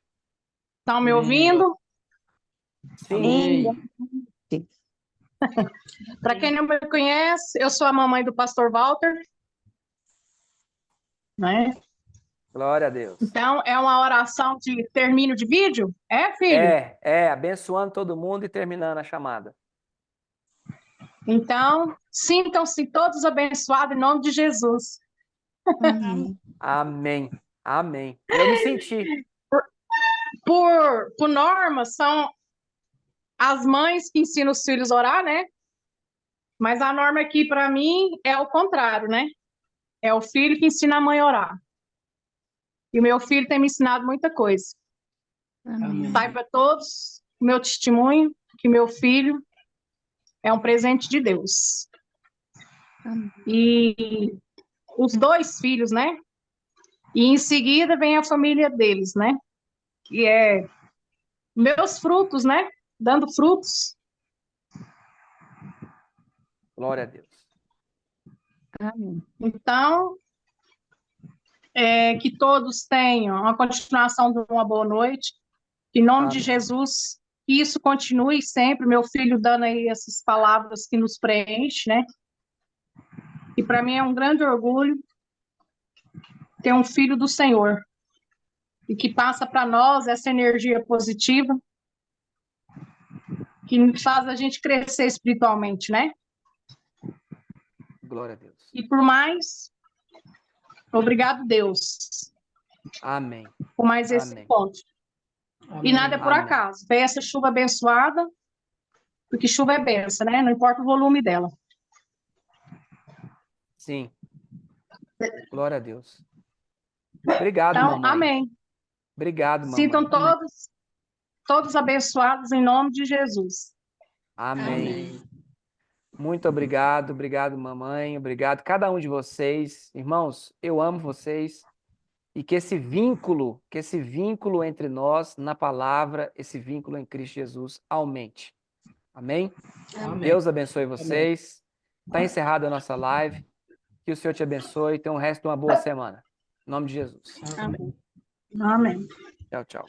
[SPEAKER 6] Estão me ouvindo?
[SPEAKER 1] Sim.
[SPEAKER 6] Para quem não me conhece, eu sou a mamãe do pastor Walter, né?
[SPEAKER 1] Glória a Deus.
[SPEAKER 6] Então, é uma oração de término de vídeo? É, filho?
[SPEAKER 1] Abençoando todo mundo e terminando a chamada.
[SPEAKER 6] Então, sintam-se todos abençoados em nome de Jesus.
[SPEAKER 2] Amém.
[SPEAKER 1] Amém. Amém. Eu me senti.
[SPEAKER 6] Por norma, são as mães que ensinam os filhos a orar, né? Mas a norma aqui, para mim, é o contrário, né? É o filho que ensina a mãe a orar. E o meu filho tem me ensinado muita coisa.
[SPEAKER 2] Amém.
[SPEAKER 6] Saiba todos o meu testemunho, que meu filho é um presente de Deus.
[SPEAKER 2] Amém.
[SPEAKER 6] E os dois filhos, né? E em seguida vem a família deles, né? Que é meus frutos, né? Dando frutos.
[SPEAKER 1] Glória a Deus.
[SPEAKER 2] Amém.
[SPEAKER 6] Então, que todos tenham uma continuação de uma boa noite. Em nome de
[SPEAKER 1] Amém.
[SPEAKER 6] Jesus, que isso continue sempre. Meu filho dando aí essas palavras que nos preenchem, né? E para mim é um grande orgulho ter um filho do Senhor e que passa para nós essa energia positiva que faz a gente crescer espiritualmente, né?
[SPEAKER 1] Glória a Deus.
[SPEAKER 6] E por mais, obrigado, Deus,
[SPEAKER 1] Amém.
[SPEAKER 6] por mais esse
[SPEAKER 1] Amém.
[SPEAKER 6] ponto. E nada é por
[SPEAKER 1] Amém.
[SPEAKER 6] acaso. Vem essa chuva abençoada, porque chuva é benção, né? Não importa o volume dela.
[SPEAKER 1] Sim. Glória a Deus. Obrigado,
[SPEAKER 6] Então,
[SPEAKER 1] mamãe.
[SPEAKER 6] amém.
[SPEAKER 1] Obrigado, mamãe.
[SPEAKER 6] Sintam todos abençoados em nome de Jesus.
[SPEAKER 1] Amém. Muito obrigado, mamãe, obrigado cada um de vocês. Irmãos, eu amo vocês e que esse vínculo entre nós na palavra, esse vínculo em Cristo Jesus aumente. Amém?
[SPEAKER 3] Amém.
[SPEAKER 1] Deus abençoe vocês. Está encerrada a nossa live. Que o Senhor te abençoe e tenha um resto de uma boa semana. Em nome de Jesus.
[SPEAKER 6] Amém. Amém.
[SPEAKER 1] Tchau, tchau.